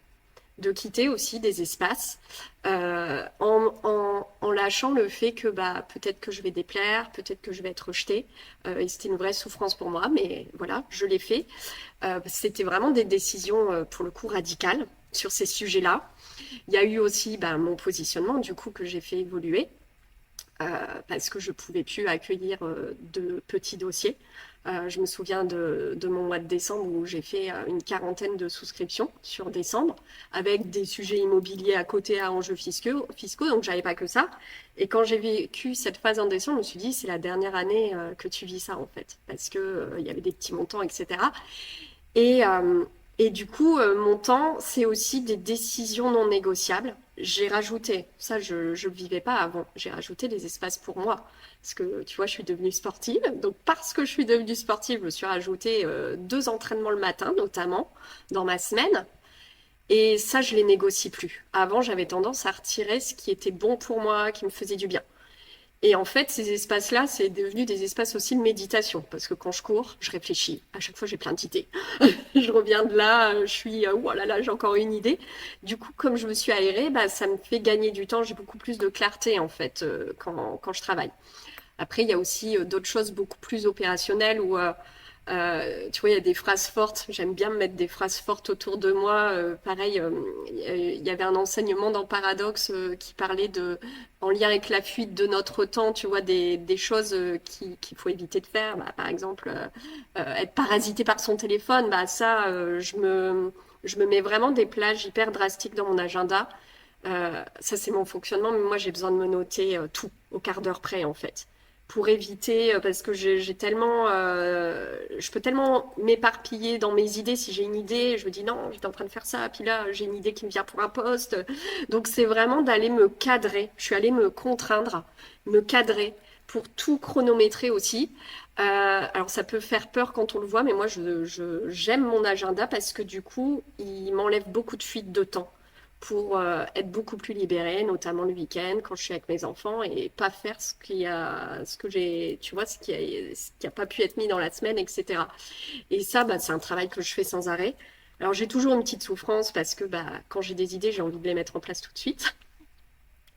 de quitter aussi des espaces, en lâchant le fait que peut-être que je vais déplaire, peut-être que je vais être rejetée. Et c'était une vraie souffrance pour moi, mais voilà, je l'ai fait. C'était vraiment des décisions, pour le coup, radicales sur ces sujets-là. Il y a eu aussi mon positionnement, du coup, que j'ai fait évoluer parce que je pouvais plus accueillir de petits dossiers. Je me souviens de mon mois de décembre où j'ai fait une quarantaine de souscriptions sur décembre avec des sujets immobiliers à côté à enjeux fiscaux donc j'avais pas que ça. Et quand j'ai vécu cette phase en décembre, je me suis dit c'est la dernière année que tu vis ça en fait parce que il y avait des petits montants, etc. Et, euh, et du coup, mon temps, c'est aussi des décisions non négociables. J'ai rajouté, ça je ne le vivais pas avant, j'ai rajouté des espaces pour moi. Parce que tu vois, je suis devenue sportive. Donc parce que je suis devenue sportive, je me suis rajouté 2 entraînements le matin, notamment, dans ma semaine. Et ça, je les négocie plus. Avant, j'avais tendance à retirer ce qui était bon pour moi, qui me faisait du bien. Et en fait, ces espaces-là, c'est devenu des espaces aussi de méditation. Parce que quand je cours, je réfléchis. À chaque fois, j'ai plein d'idées. Je reviens de là, je suis, oh là là, j'ai encore une idée. Du coup, comme je me suis aérée, ça me fait gagner du temps. J'ai beaucoup plus de clarté, en fait, quand je travaille. Après, il y a aussi d'autres choses beaucoup plus opérationnelles où, tu vois, il y a des phrases fortes. J'aime bien me mettre des phrases fortes autour de moi. Pareil, il y avait un enseignement dans Paradoxe qui parlait en lien avec la fuite de notre temps, tu vois, des choses qu'il faut éviter de faire. Par exemple, être parasité par son téléphone, ça, je me mets vraiment des plages hyper drastiques dans mon agenda. Ça, c'est mon fonctionnement, mais moi, j'ai besoin de me noter tout au quart d'heure près, en fait, pour éviter, parce que j'ai tellement, je peux tellement m'éparpiller dans mes idées. Si j'ai une idée, je me dis non, j'étais en train de faire ça, puis là, j'ai une idée qui me vient pour un poste. Donc, c'est vraiment d'aller me cadrer. Je suis allée me contraindre, me cadrer pour tout chronométrer aussi. Alors, ça peut faire peur quand on le voit, mais moi, j'aime mon agenda parce que du coup, il m'enlève beaucoup de fuite de temps pour être beaucoup plus libérée, notamment le week-end, quand je suis avec mes enfants, et pas faire ce que j'ai, tu vois, ce qui a pas pu être mis dans la semaine, etc. Et ça, c'est un travail que je fais sans arrêt. Alors j'ai toujours une petite souffrance parce que quand j'ai des idées, j'ai envie de les mettre en place tout de suite.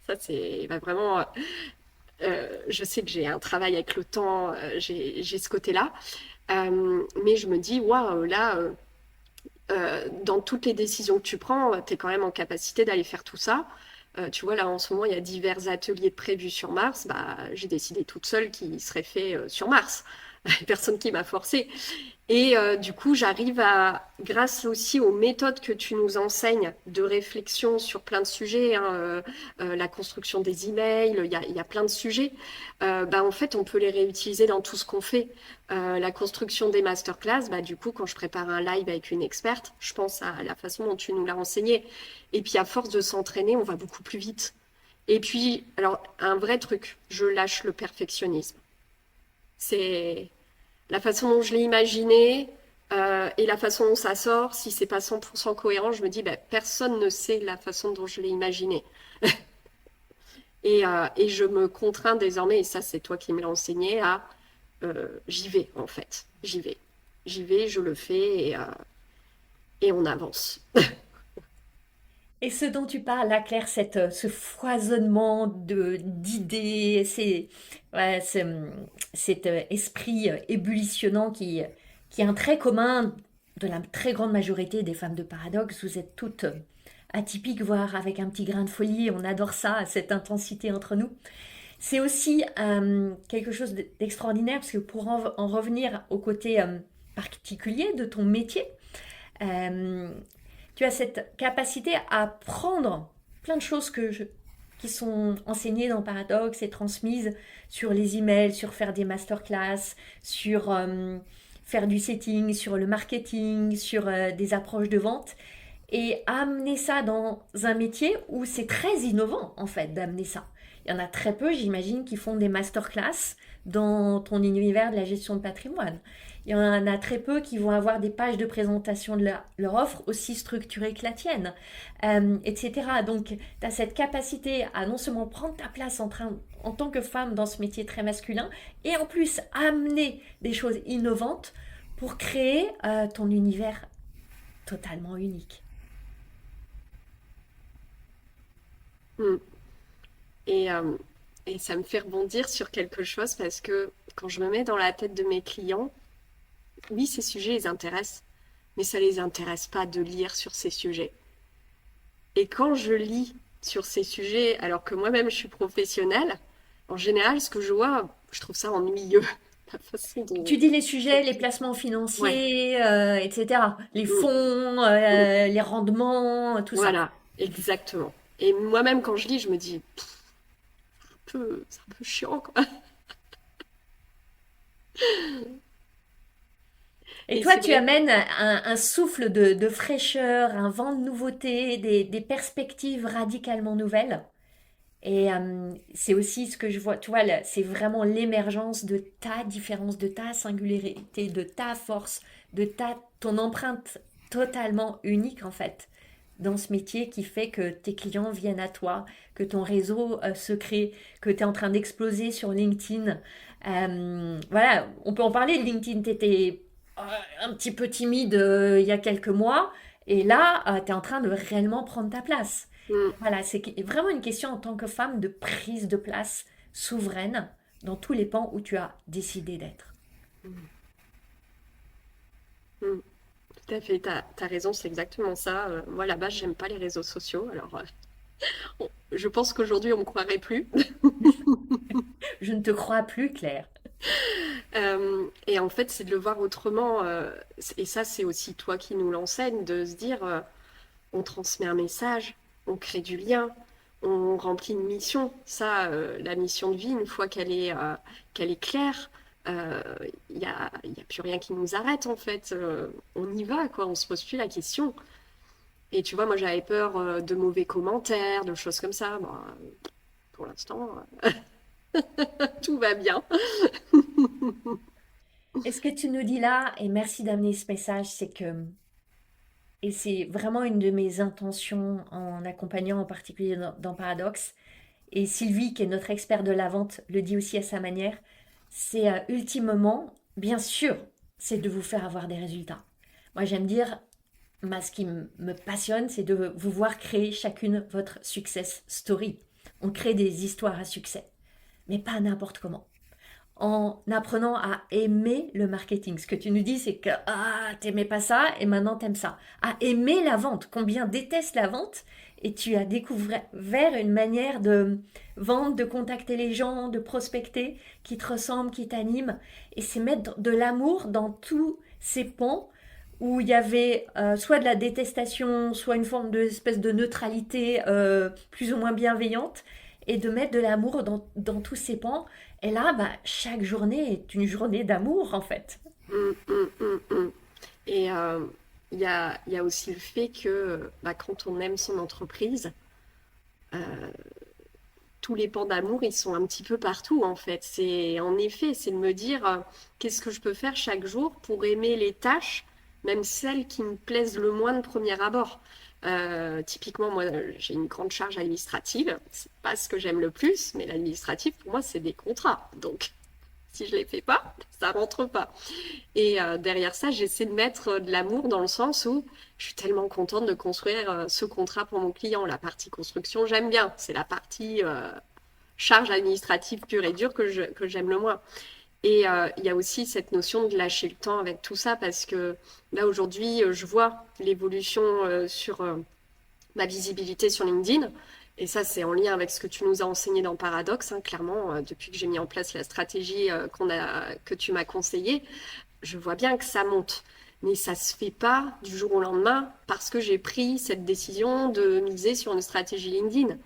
Ça, c'est vraiment. Je sais que j'ai un travail avec le temps, j'ai ce côté-là. Mais je me dis, waouh, là, dans toutes les décisions que tu prends, tu es quand même en capacité d'aller faire tout ça. Tu vois, là, en ce moment, il y a divers ateliers prévus sur Mars. J'ai décidé toute seule qu'ils seraient faits sur Mars. Personne qui m'a forcée. Et du coup, j'arrive grâce aussi aux méthodes que tu nous enseignes de réflexion sur plein de sujets, hein, la construction des emails, il y a plein de sujets. En fait, on peut les réutiliser dans tout ce qu'on fait. La construction des masterclass, du coup, quand je prépare un live avec une experte, je pense à la façon dont tu nous l'as enseigné. Et puis, à force de s'entraîner, on va beaucoup plus vite. Et puis, alors, un vrai truc, je lâche le perfectionnisme. C'est la façon dont je l'ai imaginé et la façon dont ça sort, si c'est pas 100% cohérent, je me dis, ben, personne ne sait la façon dont je l'ai imaginé. Et je me contrains désormais, et ça c'est toi qui me l'as enseigné, à j'y vais en fait, j'y vais. J'y vais, je le fais et on avance. Et ce dont tu parles là, Claire, ce foisonnement d'idées, ouais, cet esprit ébullitionnant qui est un trait commun de la très grande majorité des femmes de Paradoxe. Vous êtes toutes atypiques, voire avec un petit grain de folie. On adore ça, cette intensité entre nous. C'est aussi quelque chose d'extraordinaire, parce que pour en revenir au côté particulier de ton métier, euh, tu as cette capacité à prendre plein de choses qui sont enseignées dans Paradox et transmises sur les emails, sur faire des masterclass, sur faire du setting, sur le marketing, sur des approches de vente, et amener ça dans un métier où c'est très innovant en fait d'amener ça. Il y en a très peu, j'imagine, qui font des masterclass dans ton univers de la gestion de patrimoine. Il y en a très peu qui vont avoir des pages de présentation de leur offre aussi structurées que la tienne, etc. Donc, tu as cette capacité à non seulement prendre ta place en tant que femme dans ce métier très masculin, et en plus amener des choses innovantes pour créer ton univers totalement unique. Mm. Et, euh, et ça me fait rebondir sur quelque chose parce que quand je me mets dans la tête de mes clients, oui, ces sujets les intéressent, mais ça les intéresse pas de lire sur ces sujets. Et quand je lis sur ces sujets, alors que moi-même je suis professionnelle, en général, ce que je vois, je trouve ça ennuyeux. La façon Tu dont... dis les sujets, les placements Ouais. financiers, etc. Les Mm, fonds, mm. les rendements, tout ça. Voilà, exactement. Et moi-même, quand je lis, je me dis, c'est un peu chiant, quoi. Et Et toi, c'est tu vrai. amènes un souffle de fraîcheur, un vent de nouveauté, des perspectives radicalement nouvelles. Et c'est aussi ce que je vois, tu vois, là, c'est vraiment l'émergence de ta différence, de ta singularité, de ta force, ton empreinte totalement unique en fait dans ce métier qui fait que tes clients viennent à toi, que ton réseau se crée, que tu es en train d'exploser sur LinkedIn. Voilà, on peut en parler de LinkedIn, tu étais un petit peu timide il y a quelques mois et là, tu es en train de réellement prendre ta place. Mm, Voilà, c'est vraiment une question en tant que femme de prise de place souveraine dans tous les pans où tu as décidé d'être. mm, mm. Tout à fait, t'as raison, c'est exactement ça. Moi, là-bas, j'aime pas les réseaux sociaux. Alors, je pense qu'aujourd'hui, on me croirait plus. Je ne te crois plus, Claire. Et en fait, c'est de le voir autrement. Et ça, c'est aussi toi qui nous l'enseigne, de se dire, on transmet un message, on crée du lien, on remplit une mission. Ça, la mission de vie, une fois qu'elle est claire, euh, il y a plus rien qui nous arrête, en fait. On y va, quoi. On se pose plus la question. Et tu vois, moi, j'avais peur de mauvais commentaires, de choses comme ça. Bon, pour l'instant, tout va bien. Et ce que tu nous dis là, et merci d'amener ce message, c'est que, et c'est vraiment une de mes intentions en accompagnant en particulier dans Paradox, et Sylvie, qui est notre expert de la vente, le dit aussi à sa manière, c'est ultimement, bien sûr, c'est de vous faire avoir des résultats. Moi, j'aime dire, ce qui me passionne, c'est de vous voir créer chacune votre success story. On crée des histoires à succès, mais pas n'importe comment. En apprenant à aimer le marketing. Ce que tu nous dis, c'est que t'aimais pas ça et maintenant t'aimes ça. À aimer la vente. Combien détestes la vente et tu as découvert une manière de vendre, de contacter les gens, de prospecter qui te ressemble, qui t'anime. Et c'est mettre de l'amour dans tous ces pans où il y avait soit de la détestation, soit une forme d'espèce de neutralité plus ou moins bienveillante, et de mettre de l'amour dans tous ces pans. Et là, bah, chaque journée est une journée d'amour, en fait. Mm, mm, mm, mm. Et il y a aussi le fait que bah, quand on aime son entreprise, euh, tous les pans d'amour, ils sont un petit peu partout en fait. En effet, c'est de me dire qu'est-ce que je peux faire chaque jour pour aimer les tâches, même celles qui me plaisent le moins de premier abord. Typiquement, moi, j'ai une grande charge administrative. C'est pas ce que j'aime le plus, mais l'administratif, pour moi, c'est des contrats. Donc, si je les fais pas, ça rentre pas. Et derrière ça, j'essaie de mettre de l'amour dans le sens où je suis tellement contente de construire ce contrat pour mon client. La partie construction, j'aime bien. C'est la partie charge administrative pure et dure que j'aime le moins. Et il y a aussi cette notion de lâcher le temps avec tout ça parce que là, aujourd'hui, je vois l'évolution sur ma visibilité sur LinkedIn. Et ça, c'est en lien avec ce que tu nous as enseigné dans Paradoxe, hein, clairement, depuis que j'ai mis en place la stratégie que tu m'as conseillée, je vois bien que ça monte. Mais ça se fait pas du jour au lendemain parce que j'ai pris cette décision de miser sur une stratégie LinkedIn.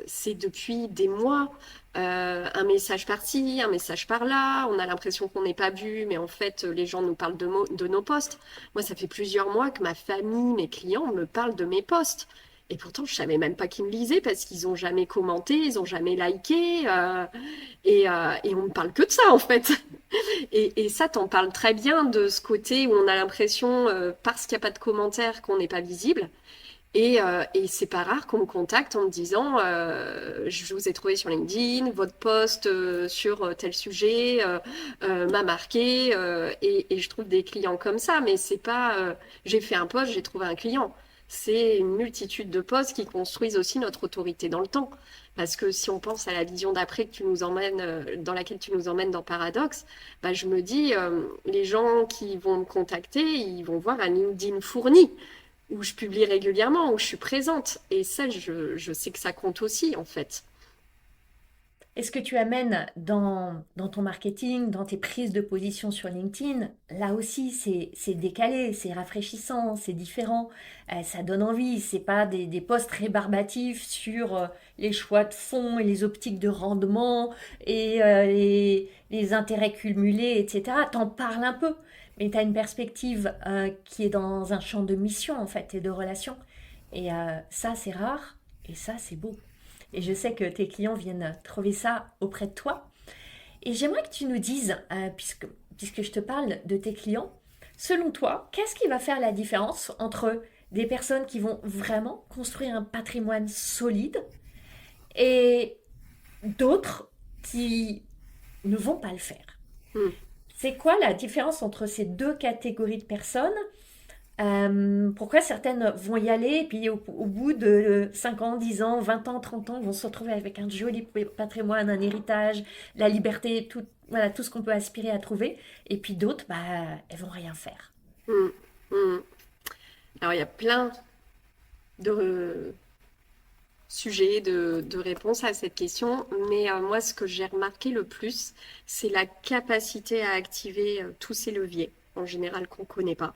C'est depuis des mois, un message par-ci, un message par-là. On a l'impression qu'on n'est pas vu, mais en fait, les gens nous parlent de nos posts. Moi, ça fait plusieurs mois que ma famille, mes clients me parlent de mes posts. Et pourtant, je savais même pas qu'ils me lisaient parce qu'ils ont jamais commenté, ils ont jamais liké, et on ne parle que de ça en fait. Et ça, t'en parles très bien de ce côté où on a l'impression, parce qu'il n'y a pas de commentaires, qu'on n'est pas visible. Et c'est pas rare qu'on me contacte en me disant je vous ai trouvé sur LinkedIn, votre post sur tel sujet m'a marqué et je trouve des clients comme ça, mais c'est pas j'ai fait un post, j'ai trouvé un client. C'est une multitude de posts qui construisent aussi notre autorité dans le temps. Parce que si on pense à la vision d'après que tu nous emmènes, dans laquelle tu nous emmènes dans Paradoxe, bah, je me dis, les gens qui vont me contacter, ils vont voir un LinkedIn fourni où je publie régulièrement, où je suis présente. Et ça, je sais que ça compte aussi, en fait. Et ce que tu amènes dans ton marketing, dans tes prises de position sur LinkedIn, là aussi, c'est décalé, c'est rafraîchissant, c'est différent, ça donne envie. C'est pas des posts rébarbatifs sur les choix de fonds et les optiques de rendement et les intérêts cumulés, etc. T'en parles un peu, mais tu as une perspective qui est dans un champ de mission, en fait, et de relation. Et ça, c'est rare, et ça, c'est beau. Et je sais que tes clients viennent trouver ça auprès de toi. Et j'aimerais que tu nous dises, puisque je te parle de tes clients, selon toi, qu'est-ce qui va faire la différence entre des personnes qui vont vraiment construire un patrimoine solide et d'autres qui ne vont pas le faire? Hmm. C'est quoi la différence entre ces deux catégories de personnes? Pourquoi certaines vont y aller et puis au bout de 5 ans, 10 ans, 20 ans, 30 ans, vont se retrouver avec un joli patrimoine, un héritage, la liberté, tout, voilà, tout ce qu'on peut aspirer à trouver. Et puis d'autres, bah, elles vont rien faire. Hmm. Hmm. Alors, il y a plein de sujets, de réponses à cette question, mais moi, ce que j'ai remarqué le plus, c'est la capacité à activer tous ces leviers, en général, qu'on ne connaît pas.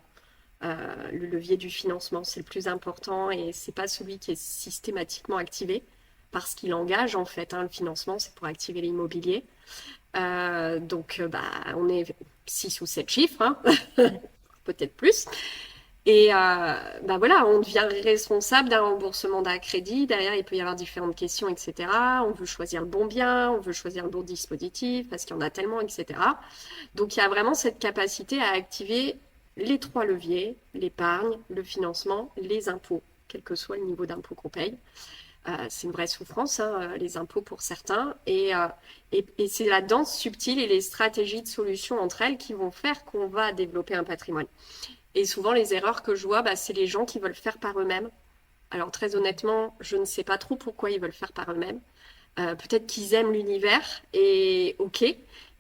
Le levier du financement, c'est le plus important et c'est pas celui qui est systématiquement activé parce qu'il engage en fait. Hein, le financement, c'est pour activer l'immobilier. Donc, bah, on est 6 ou 7 chiffres, hein, peut-être plus. Et bah voilà, on devient responsable d'un remboursement d'un crédit. Derrière, il peut y avoir différentes questions, etc. On veut choisir le bon bien, on veut choisir le bon dispositif parce qu'il y en a tellement, etc. Donc, il y a vraiment cette capacité à activer les trois leviers, l'épargne, le financement, les impôts, quel que soit le niveau d'impôt qu'on paye. C'est une vraie souffrance, hein, les impôts pour certains. Et c'est la danse subtile et les stratégies de solution entre elles qui vont faire qu'on va développer un patrimoine. Et souvent, les erreurs que je vois, bah, c'est les gens qui veulent faire par eux-mêmes. Alors, très honnêtement, je ne sais pas trop pourquoi ils veulent faire par eux-mêmes. Peut-être qu'ils aiment l'univers et ok.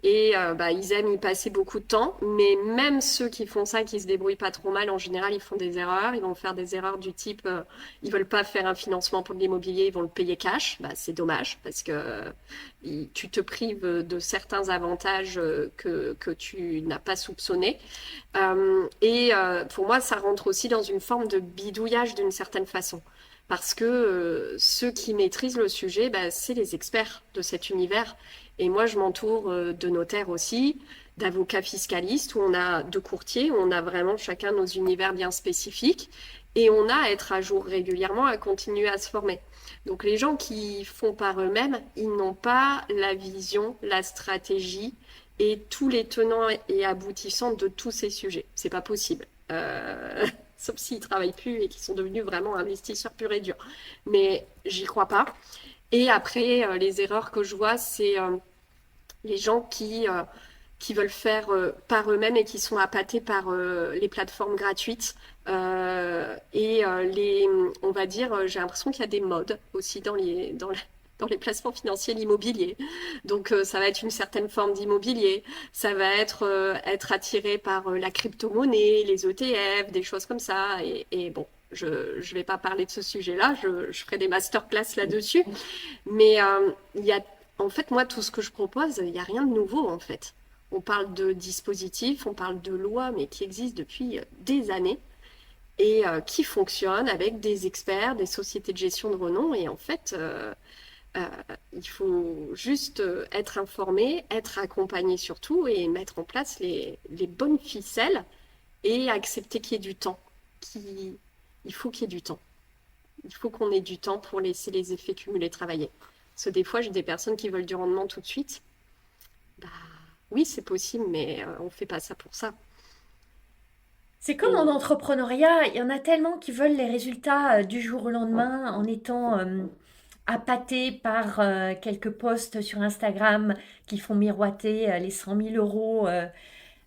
Et bah, ils aiment y passer beaucoup de temps. Mais même ceux qui font ça, qui se débrouillent pas trop mal, en général, ils font des erreurs. Ils vont faire des erreurs du type, ils veulent pas faire un financement pour de l'immobilier, ils vont le payer cash. Bah, c'est dommage parce que tu te prives de certains avantages que tu n'as pas soupçonnés. Pour moi, ça rentre aussi dans une forme de bidouillage d'une certaine façon. Parce que ceux qui maîtrisent le sujet, bah, c'est les experts de cet univers. Et moi, je m'entoure de notaires aussi, d'avocats fiscalistes, où on a de courtiers, où on a vraiment chacun nos univers bien spécifiques. Et on a à être à jour régulièrement, à continuer à se former. Donc les gens qui font par eux-mêmes, ils n'ont pas la vision, la stratégie et tous les tenants et aboutissants de tous ces sujets. C'est pas possible. Sauf s'ils travaillent plus et qu'ils sont devenus vraiment investisseurs purs et durs. Mais j'y crois pas. Et après, les erreurs que je vois, c'est les gens qui veulent faire par eux-mêmes et qui sont appâtés par les plateformes gratuites. On va dire, j'ai l'impression qu'il y a des modes aussi dans les placements financiers, l'immobilier. Donc, ça va être une certaine forme d'immobilier. Ça va être attiré par la crypto-monnaie, les ETF, des choses comme ça. Et bon, je ne vais pas parler de ce sujet-là. Je ferai des masterclass là-dessus. Mais il y a, en fait, moi, tout ce que je propose, il n'y a rien de nouveau, en fait. On parle de dispositifs, on parle de lois, mais qui existent depuis des années et qui fonctionnent avec des experts, des sociétés de gestion de renom. Et en fait, euh, il faut juste être informé, être accompagné surtout et mettre en place les bonnes ficelles et accepter qu'il y ait du temps. Qui... Il faut qu'il y ait du temps. Il faut qu'on ait du temps pour laisser les effets cumulés travailler. Parce que des fois, j'ai des personnes qui veulent du rendement tout de suite. Bah, oui, c'est possible, mais on ne fait pas ça pour ça. C'est comme en Et entrepreneuriat, il y en a tellement qui veulent les résultats du jour au lendemain en étant appâtés par quelques posts sur Instagram qui font miroiter les 100 000 €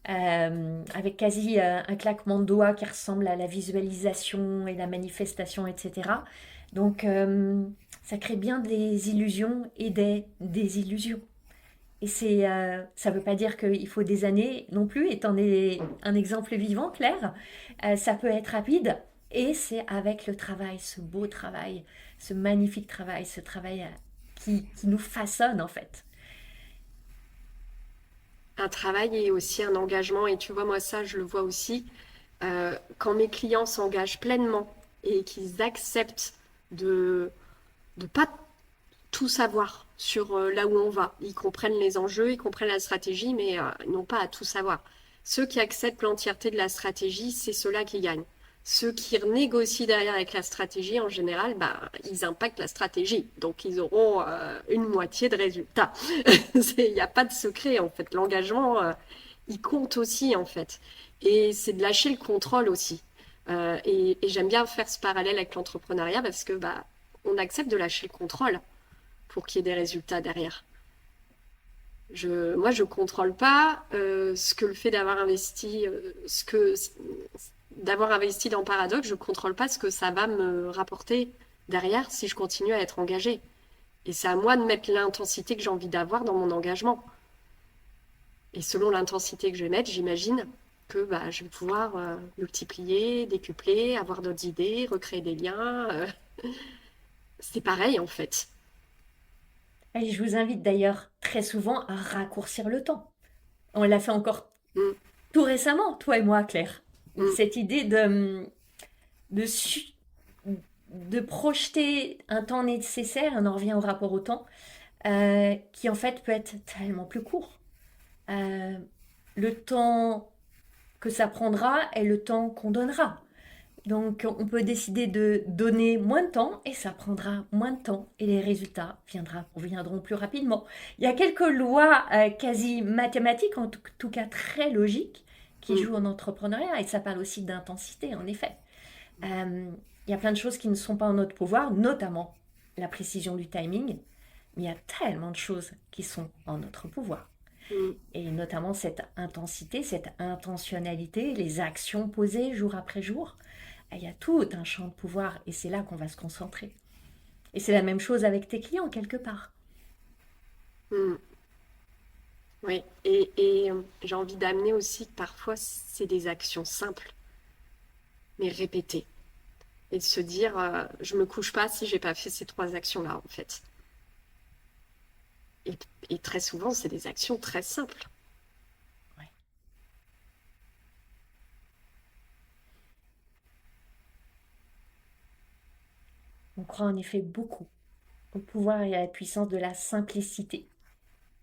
avec quasi un claquement de doigts qui ressemble à la visualisation et la manifestation, etc. Donc ça crée bien des illusions et des désillusions. Et ça ne veut pas dire qu'il faut des années non plus, étant un exemple vivant, Claire. Ça peut être rapide et c'est avec le travail, ce beau travail, ce magnifique travail, ce travail qui nous façonne en fait. un travail et aussi un engagement. Et tu vois, moi, ça, je le vois aussi. Quand mes clients s'engagent pleinement et qu'ils acceptent de ne pas tout savoir sur là où on va. Ils comprennent les enjeux, ils comprennent la stratégie, mais ils n'ont pas à tout savoir. Ceux qui acceptent l'entièreté de la stratégie, c'est ceux-là qui gagnent. Ceux qui renégocient derrière avec la stratégie, en général, bah, ils impactent la stratégie. Donc, ils auront une moitié de résultat. Il n'y a pas de secret, en fait. L'engagement, il compte aussi, en fait. Et c'est de lâcher le contrôle aussi. Et j'aime bien faire ce parallèle avec l'entrepreneuriat parce que bah, on accepte de lâcher le contrôle pour qu'il y ait des résultats derrière. Moi, je ne contrôle pas ce que le fait d'avoir investi, d'avoir investi dans Paradox, je ne contrôle pas ce que ça va me rapporter derrière si je continue à être engagée. Et c'est à moi de mettre l'intensité que j'ai envie d'avoir dans mon engagement. Et selon l'intensité que je vais mettre, j'imagine que bah, je vais pouvoir multiplier, décupler, avoir d'autres idées, recréer des liens. C'est pareil en fait. Et je vous invite d'ailleurs très souvent à raccourcir le temps. On l'a fait encore Mm, tout récemment, toi et moi, Claire. mm, Cette idée de, su- de projeter un temps nécessaire, on en revient au rapport au temps, qui en fait peut être tellement plus court. Euh, le temps que ça prendra est le temps qu'on donnera. Donc on peut décider de donner moins de temps et ça prendra moins de temps et les résultats viendront plus rapidement. Il y a quelques lois quasi mathématiques, en tout cas très logiques, qui mm. jouent en entrepreneuriat et ça parle aussi d'intensité en effet. Il y a plein de choses qui ne sont pas en notre pouvoir, notamment la précision du timing, mais il y a tellement de choses qui sont en notre pouvoir. Mm. Et notamment cette intensité, cette intentionnalité, les actions posées jour après jour. Il y a tout un champ de pouvoir et c'est là qu'on va se concentrer. Et c'est la même chose avec tes clients quelque part. Mm. Oui, j'ai envie d'amener aussi que parfois c'est des actions simples, mais répétées. Et de se dire, je me couche pas si j'ai pas fait ces trois actions-là, en fait. Et, et très souvent, c'est des actions très simples. Ouais. On croit en effet beaucoup au pouvoir et à la puissance de la simplicité.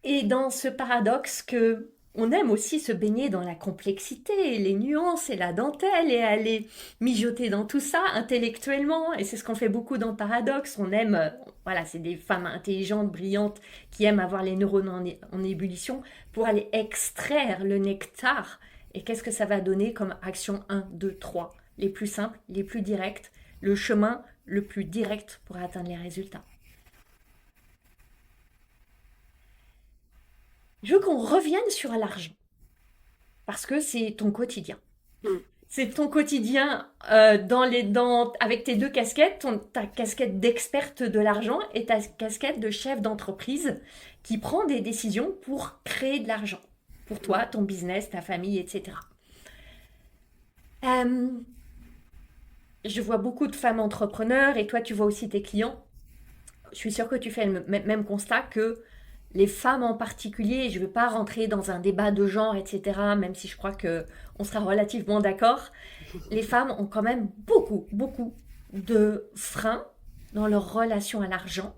Et dans ce paradoxe que on aime aussi se baigner dans la complexité, les nuances et la dentelle et aller mijoter dans tout ça intellectuellement. Et c'est ce qu'on fait beaucoup dans Paradoxe. On aime, voilà, c'est des femmes intelligentes, brillantes, qui aiment avoir les neurones en ébullition pour aller extraire le nectar. Et qu'est-ce que ça va donner comme action 1, 2, 3? Les plus simples, les plus directes, le chemin le plus direct pour atteindre les résultats. Je veux qu'on revienne sur l'argent, parce que c'est ton quotidien. Mm. C'est ton quotidien avec tes deux casquettes, ta casquette d'experte de l'argent et ta casquette de chef d'entreprise qui prend des décisions pour créer de l'argent. Pour toi, ton business, ta famille, etc. Je vois beaucoup de femmes entrepreneurs et toi, tu vois aussi tes clients. Je suis sûre que tu fais le même constat que les femmes en particulier, je ne veux pas rentrer dans un débat de genre, etc., même si je crois qu'on sera relativement d'accord, les femmes ont quand même beaucoup, beaucoup de freins dans leur relation à l'argent.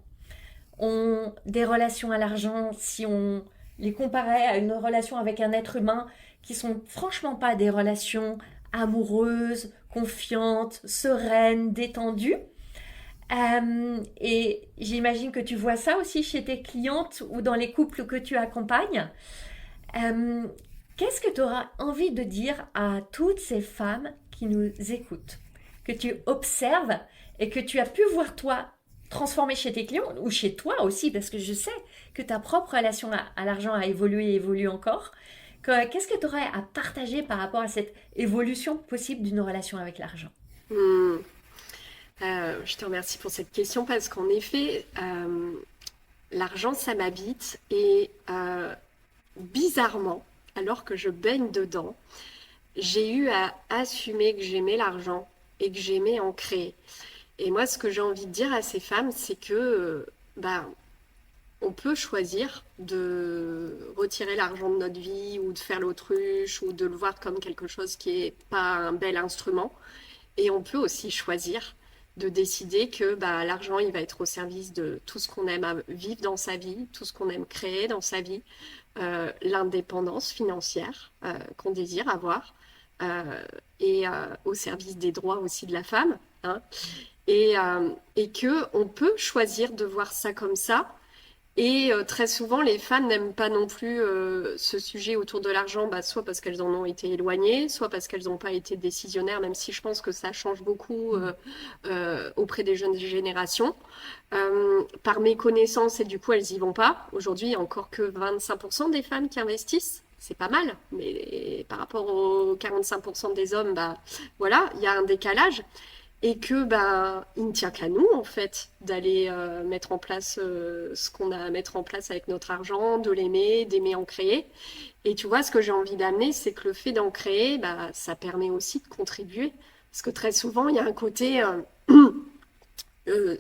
Ont des relations à l'argent, si on les comparait à une relation avec un être humain, qui sont franchement pas des relations amoureuses, confiantes, sereines, détendues. Et j'imagine que tu vois ça aussi chez tes clientes ou dans les couples que tu accompagnes. Qu'est-ce que tu auras envie de dire à toutes ces femmes qui nous écoutent, que tu observes et que tu as pu voir toi transformer chez tes clients ou chez toi aussi, parce que je sais que ta propre relation à l'argent a évolué et évolue encore. Qu'est-ce que tu aurais à partager par rapport à cette évolution possible d'une relation avec l'argent? Mm. Je te remercie pour cette question parce qu'en effet, l'argent, ça m'habite et bizarrement, alors que je baigne dedans, j'ai eu à assumer que j'aimais l'argent et que j'aimais en créer. Et moi, ce que j'ai envie de dire à ces femmes, c'est que on peut choisir de retirer l'argent de notre vie ou de faire l'autruche ou de le voir comme quelque chose qui n'est pas un bel instrument. Et on peut aussi choisir de décider que l'argent, il va être au service de tout ce qu'on aime vivre dans sa vie, tout ce qu'on aime créer dans sa vie, l'indépendance financière qu'on désire avoir, et au service des droits aussi de la femme, hein, et que on peut choisir de voir ça comme ça. Et très souvent, les femmes n'aiment pas non plus ce sujet autour de l'argent, soit parce qu'elles en ont été éloignées, soit parce qu'elles n'ont pas été décisionnaires, même si je pense que ça change beaucoup auprès des jeunes générations. Par méconnaissance, et du coup, elles y vont pas. Aujourd'hui, il y a encore que 25% des femmes qui investissent. C'est pas mal, mais par rapport aux 45% des hommes, voilà, il y a un décalage. Et que il ne tient qu'à nous en fait d'aller mettre en place ce qu'on a à mettre en place avec notre argent, de l'aimer, d'aimer en créer. Et tu vois, ce que j'ai envie d'amener, c'est que le fait d'en créer, ça permet aussi de contribuer. Parce que très souvent, il y a un côté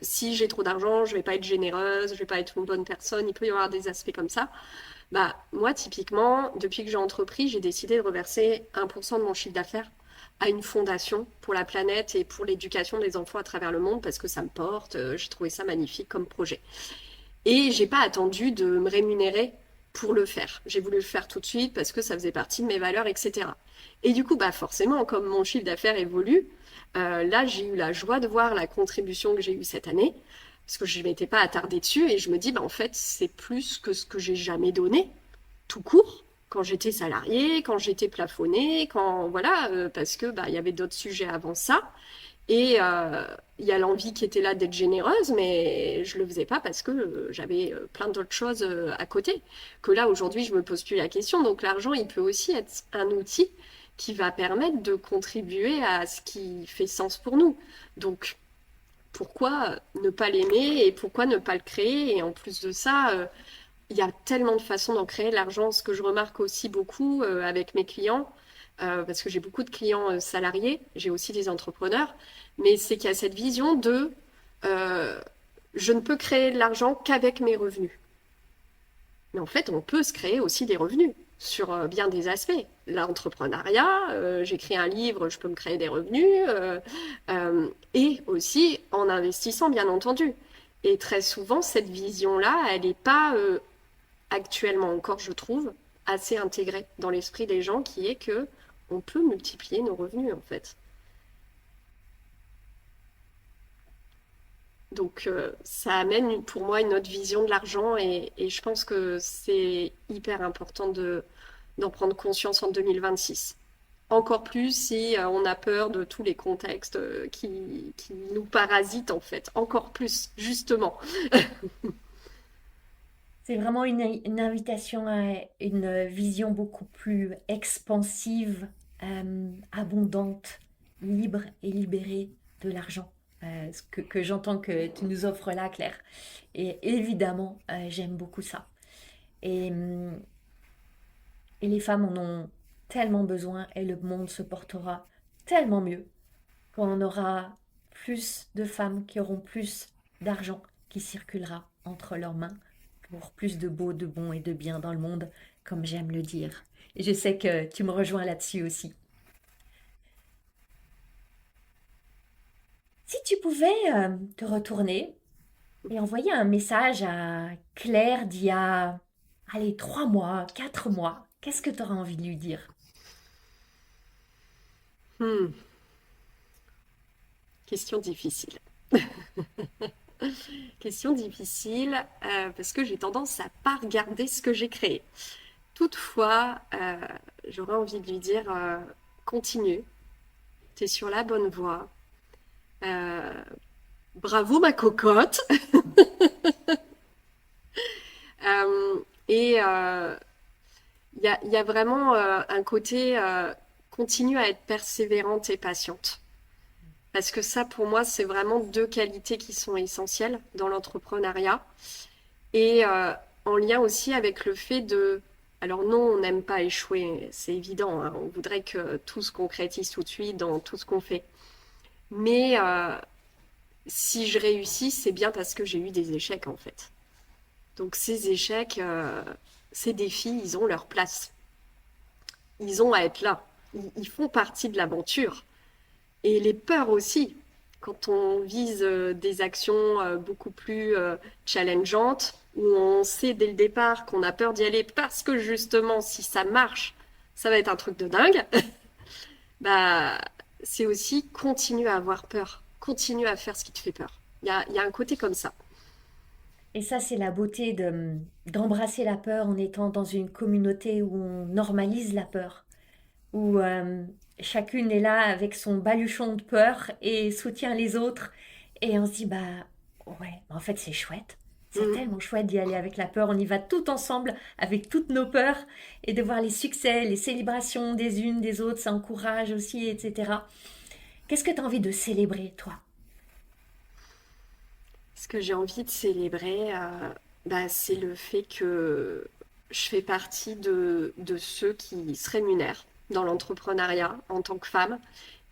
si j'ai trop d'argent, je vais pas être généreuse, je vais pas être une bonne personne. Il peut y avoir des aspects comme ça. Moi, typiquement, depuis que j'ai entrepris, j'ai décidé de reverser 1% de mon chiffre d'affaires à une fondation pour la planète et pour l'éducation des enfants à travers le monde parce que ça me porte, j'ai trouvé ça magnifique comme projet. Et j'ai pas attendu de me rémunérer pour le faire. J'ai voulu le faire tout de suite parce que ça faisait partie de mes valeurs, etc. Et du coup, forcément, comme mon chiffre d'affaires évolue, là, j'ai eu la joie de voir la contribution que j'ai eue cette année parce que je ne m'étais pas attardée dessus et je me dis, en fait, c'est plus que ce que j'ai jamais donné, tout court. Quand j'étais salariée, quand j'étais plafonnée, parce que il y avait d'autres sujets avant ça. Et il y a l'envie qui était là d'être généreuse, mais je le faisais pas parce que j'avais plein d'autres choses à côté. Que là, aujourd'hui, je me pose plus la question. Donc l'argent, il peut aussi être un outil qui va permettre de contribuer à ce qui fait sens pour nous. Donc pourquoi ne pas l'aimer et pourquoi ne pas le créer? Et en plus de ça, il y a tellement de façons d'en créer de l'argent. Ce que je remarque aussi beaucoup avec mes clients, parce que j'ai beaucoup de clients salariés, j'ai aussi des entrepreneurs, mais c'est qu'il y a cette vision de je ne peux créer de l'argent qu'avec mes revenus. Mais en fait, on peut se créer aussi des revenus sur bien des aspects. L'entrepreneuriat, j'écris un livre, je peux me créer des revenus, et aussi en investissant, bien entendu. Et très souvent, cette vision-là, elle n'est pas actuellement encore, je trouve, assez intégré dans l'esprit des gens, qui est que on peut multiplier nos revenus en fait. Donc ça amène pour moi une autre vision de l'argent et je pense que c'est hyper important d'en prendre conscience en 2026. Encore plus si on a peur de tous les contextes qui nous parasitent en fait. Encore plus, justement. C'est vraiment une invitation à une vision beaucoup plus expansive, abondante, libre et libérée de l'argent. Ce que j'entends que tu nous offres là, Claire. Et évidemment, j'aime beaucoup ça. Et, et les femmes en ont tellement besoin et le monde se portera tellement mieux quand on aura plus de femmes qui auront plus d'argent qui circulera entre leurs mains pour plus de beau, de bon et de bien dans le monde, comme j'aime le dire. Et je sais que tu me rejoins là-dessus aussi. Si tu pouvais te retourner et envoyer un message à Claire d'il y a, allez, 3 mois, 4 mois, qu'est-ce que tu auras envie de lui dire? Hmm, question difficile. Question difficile parce que j'ai tendance à pas regarder ce que j'ai créé. Toutefois, j'aurais envie de lui dire continue, t'es sur la bonne voie. Euh, Bravo ma cocotte. Euh, et il y a vraiment un côté continue à être persévérante et patiente. Parce que ça, pour moi, c'est vraiment deux qualités qui sont essentielles dans l'entrepreneuriat. Et en lien aussi avec le fait de... Alors non, on n'aime pas échouer, c'est évident, hein. On voudrait que tout se concrétise tout de suite dans tout ce qu'on fait. Mais si je réussis, c'est bien parce que j'ai eu des échecs, en fait. Donc ces échecs, ces défis, ils ont leur place. Ils ont à être là. Ils font partie de l'aventure. Et les peurs aussi. Quand on vise des actions beaucoup plus challengeantes, où on sait dès le départ qu'on a peur d'y aller parce que justement, si ça marche, ça va être un truc de dingue, bah, c'est aussi continue à avoir peur. Continue à faire ce qui te fait peur. Il y a un côté comme ça. Et ça, c'est la beauté d'embrasser la peur en étant dans une communauté où on normalise la peur, où chacune est là avec son baluchon de peur et soutient les autres. Et on se dit, bah ouais, en fait, c'est chouette. C'est Mm. tellement chouette d'y aller avec la peur. On y va tout ensemble avec toutes nos peurs et de voir les succès, les célébrations des unes, des autres, ça encourage aussi, etc. Qu'est-ce que tu as envie de célébrer, toi? Ce que j'ai envie de célébrer, bah, c'est le fait que je fais partie de ceux qui se rémunèrent dans l'entrepreneuriat en tant que femme.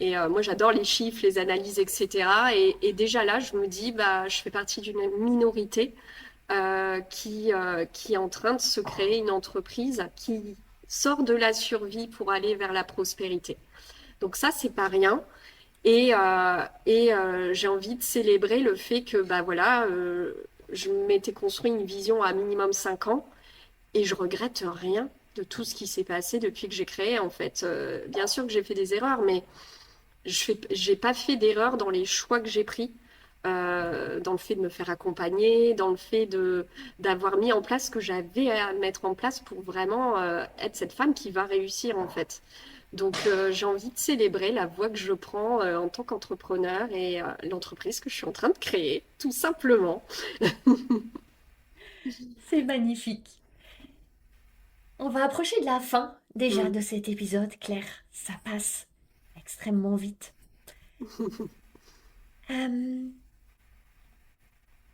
Et moi, j'adore les chiffres, les analyses, etc. Et déjà là, je me dis, bah, je fais partie d'une minorité qui est en train de se créer une entreprise qui sort de la survie pour aller vers la prospérité. Donc ça, c'est pas rien. J'ai envie de célébrer le fait que bah voilà, je m'étais construit une vision à minimum 5 ans et je regrette rien de tout ce qui s'est passé depuis que j'ai créé en fait. Bien sûr que j'ai fait des erreurs, mais j'ai pas fait d'erreurs dans les choix que j'ai pris, dans le fait de me faire accompagner, dans le fait de d'avoir mis en place ce que j'avais à mettre en place pour vraiment être cette femme qui va réussir en fait. Donc j'ai envie de célébrer la voie que je prends en tant qu'entrepreneur et l'entreprise que je suis en train de créer, tout simplement. C'est magnifique. On va approcher de la fin déjà Mm. de cet épisode, Claire. Ça passe extrêmement vite. Euh,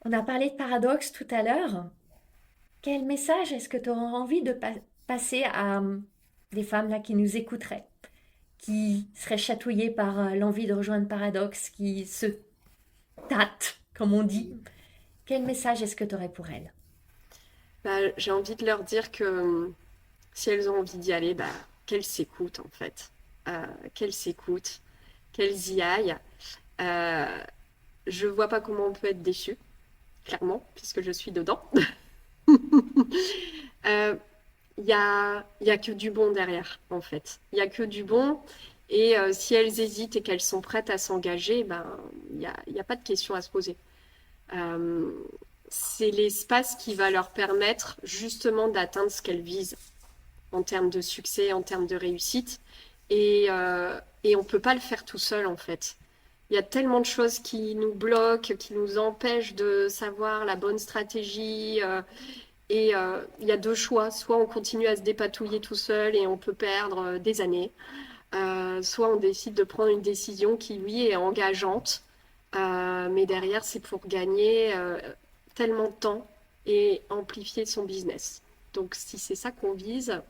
on a parlé de paradoxe tout à l'heure. Quel message est-ce que tu auras envie de passer à des femmes là qui nous écouteraient, qui seraient chatouillées par l'envie de rejoindre Paradoxe, qui se tâtent, comme on dit? Quel message est-ce que tu aurais pour elles? Bah, j'ai envie de leur dire que si elles ont envie d'y aller, bah, qu'elles s'écoutent en fait. Qu'elles s'écoutent, qu'elles y aillent. Euh, je vois pas comment on peut être déçu, clairement, puisque je suis dedans. Euh, il y a que du bon derrière, en fait. Il y a que du bon. Et si elles hésitent et qu'elles sont prêtes à s'engager, ben, il y a pas de question à se poser. Euh, c'est l'espace qui va leur permettre justement d'atteindre ce qu'elles visent en termes de succès, en termes de réussite. Et on ne peut pas le faire tout seul, en fait. Il y a tellement de choses qui nous bloquent, qui nous empêchent de savoir la bonne stratégie. Il y a deux choix. Soit on continue à se dépatouiller tout seul et on peut perdre des années. Soit on décide de prendre une décision qui, oui, est engageante. Mais derrière, c'est pour gagner tellement de temps et amplifier son business. Donc, si c'est ça qu'on vise,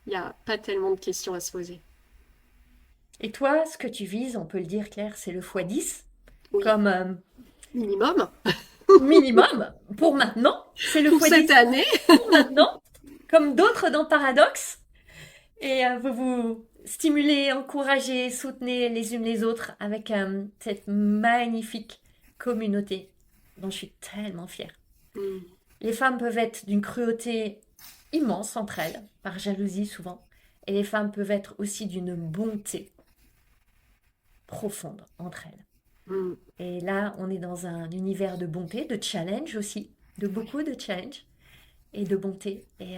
il n'y a pas tellement de questions à se poser. Et toi, ce que tu vises, on peut le dire, Claire, c'est le x10, Oui, comme minimum minimum pour maintenant. C'est le pour cette x10 année. pour maintenant, comme d'autres dans Paradoxe. Et vous vous stimulez, encouragez, soutenez les unes les autres avec cette magnifique communauté dont je suis tellement fière. Mm, Les femmes peuvent être d'une cruauté immense entre elles, par jalousie souvent, et les femmes peuvent être aussi d'une bonté profonde entre elles. mm, Et là, on est dans un univers de bonté, de challenge aussi, de ouais. beaucoup de challenge et de bonté. Et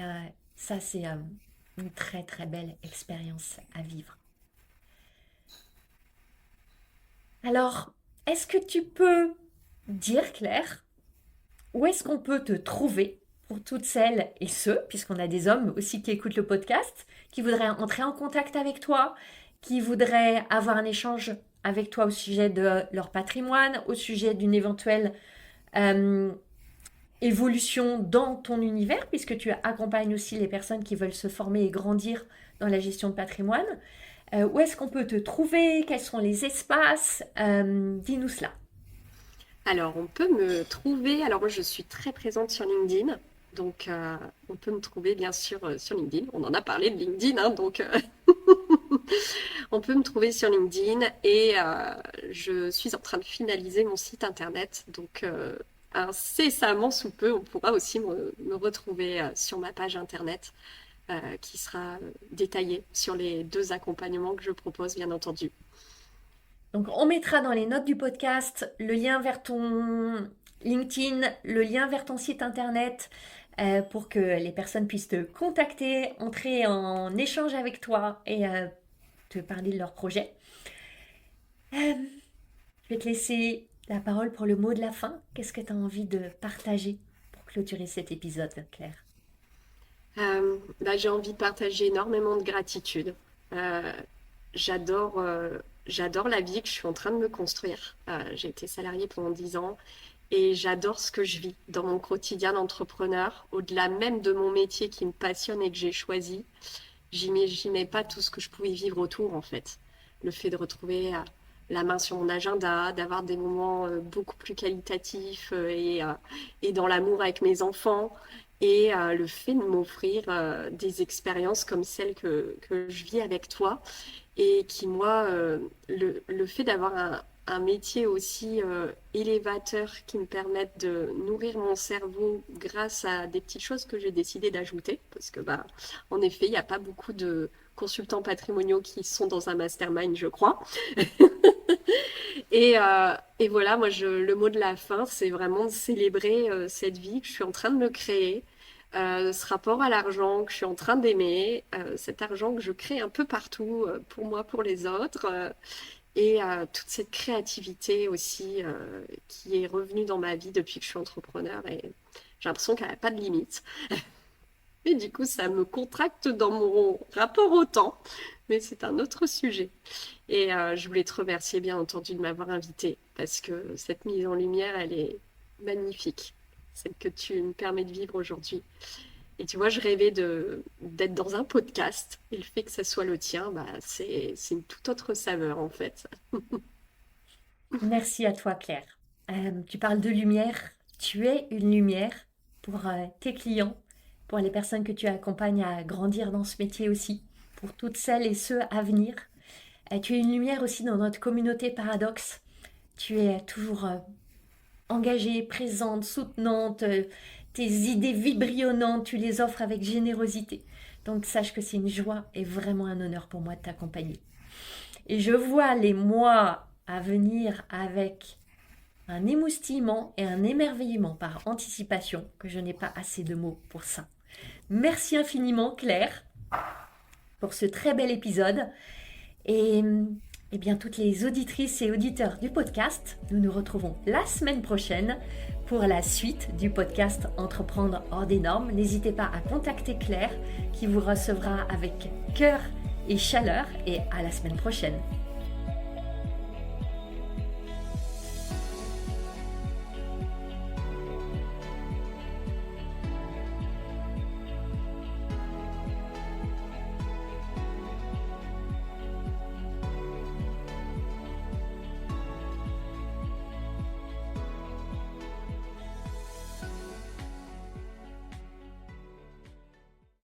ça, c'est une très très belle expérience à vivre. Alors, est-ce que tu peux dire, Claire, où est-ce qu'on peut te trouver pour toutes celles et ceux, puisqu'on a des hommes aussi qui écoutent le podcast, qui voudraient entrer en contact avec toi, qui voudraient avoir un échange avec toi au sujet de leur patrimoine, au sujet d'une éventuelle euh, évolution dans ton univers, puisque tu accompagnes aussi les personnes qui veulent se former et grandir dans la gestion de patrimoine. Où est-ce qu'on peut te trouver? Quels sont les espaces? Dis-nous cela. Alors, on peut me trouver. Alors, moi, je suis très présente sur LinkedIn. Donc, on peut me trouver, bien sûr, sur LinkedIn. On en a parlé de LinkedIn, hein, donc on peut me trouver sur LinkedIn. Et je suis en train de finaliser mon site internet. Donc, incessamment sous peu, on pourra aussi me retrouver sur ma page internet qui sera détaillée sur les deux accompagnements que je propose, bien entendu. Donc, on mettra dans les notes du podcast le lien vers ton LinkedIn, le lien vers ton site internet pour que les personnes puissent te contacter, entrer en échange avec toi et te parler de leur projet. Je vais te laisser la parole pour le mot de la fin. Qu'est-ce que tu as envie de partager pour clôturer cet épisode, Claire? Bah, j'ai envie de partager énormément de gratitude. Euh, j'adore, j'adore la vie que je suis en train de me construire. J'ai été salariée pendant 10 ans et j'adore ce que je vis dans mon quotidien d'entrepreneur, au-delà même de mon métier qui me passionne et que j'ai choisi. J'imaginais pas tout ce que je pouvais vivre autour, en fait. Le fait de retrouver la main sur mon agenda, d'avoir des moments beaucoup plus qualitatifs et dans l'amour avec mes enfants. Et le fait de m'offrir des expériences comme celles que je vis avec toi et qui, moi, le fait d'avoir un métier aussi élévateur qui me permette de nourrir mon cerveau grâce à des petites choses que j'ai décidé d'ajouter, parce que, bah, en effet, il n'y a pas beaucoup de consultants patrimoniaux qui sont dans un mastermind, je crois. Et voilà, moi, le mot de la fin, c'est vraiment de célébrer cette vie que je suis en train de me créer, ce rapport à l'argent que je suis en train d'aimer, cet argent que je crée un peu partout pour moi, pour les autres, et toute cette créativité aussi qui est revenue dans ma vie depuis que je suis entrepreneur. Et j'ai l'impression qu'elle n'a pas de limite. Et du coup, ça me contracte dans mon rapport au temps, mais c'est un autre sujet. Et je voulais te remercier, bien entendu, de m'avoir invitée, parce que cette mise en lumière, elle est magnifique, celle que tu me permets de vivre aujourd'hui. Et tu vois, je rêvais d'être dans un podcast, et le fait que ça soit le tien, bah, c'est une toute autre saveur, en fait. Merci à toi, Claire. Tu parles de lumière. Tu es une lumière pour tes clients, pour les personnes que tu accompagnes à grandir dans ce métier aussi, pour toutes celles et ceux à venir. Tu es une lumière aussi dans notre communauté Paradoxe. Tu es toujours engagée, présente, soutenante. tes idées vibrillonnantes, tu les offres avec générosité. Donc sache que c'est une joie et vraiment un honneur pour moi de t'accompagner. Et je vois les mois à venir avec un émoustillement et un émerveillement par anticipation, que je n'ai pas assez de mots pour ça. Merci infiniment Claire pour ce très bel épisode. Et bien toutes les auditrices et auditeurs du podcast, nous nous retrouvons la semaine prochaine pour la suite du podcast Entreprendre hors des normes. N'hésitez pas à contacter Claire qui vous recevra avec cœur et chaleur, et à la semaine prochaine.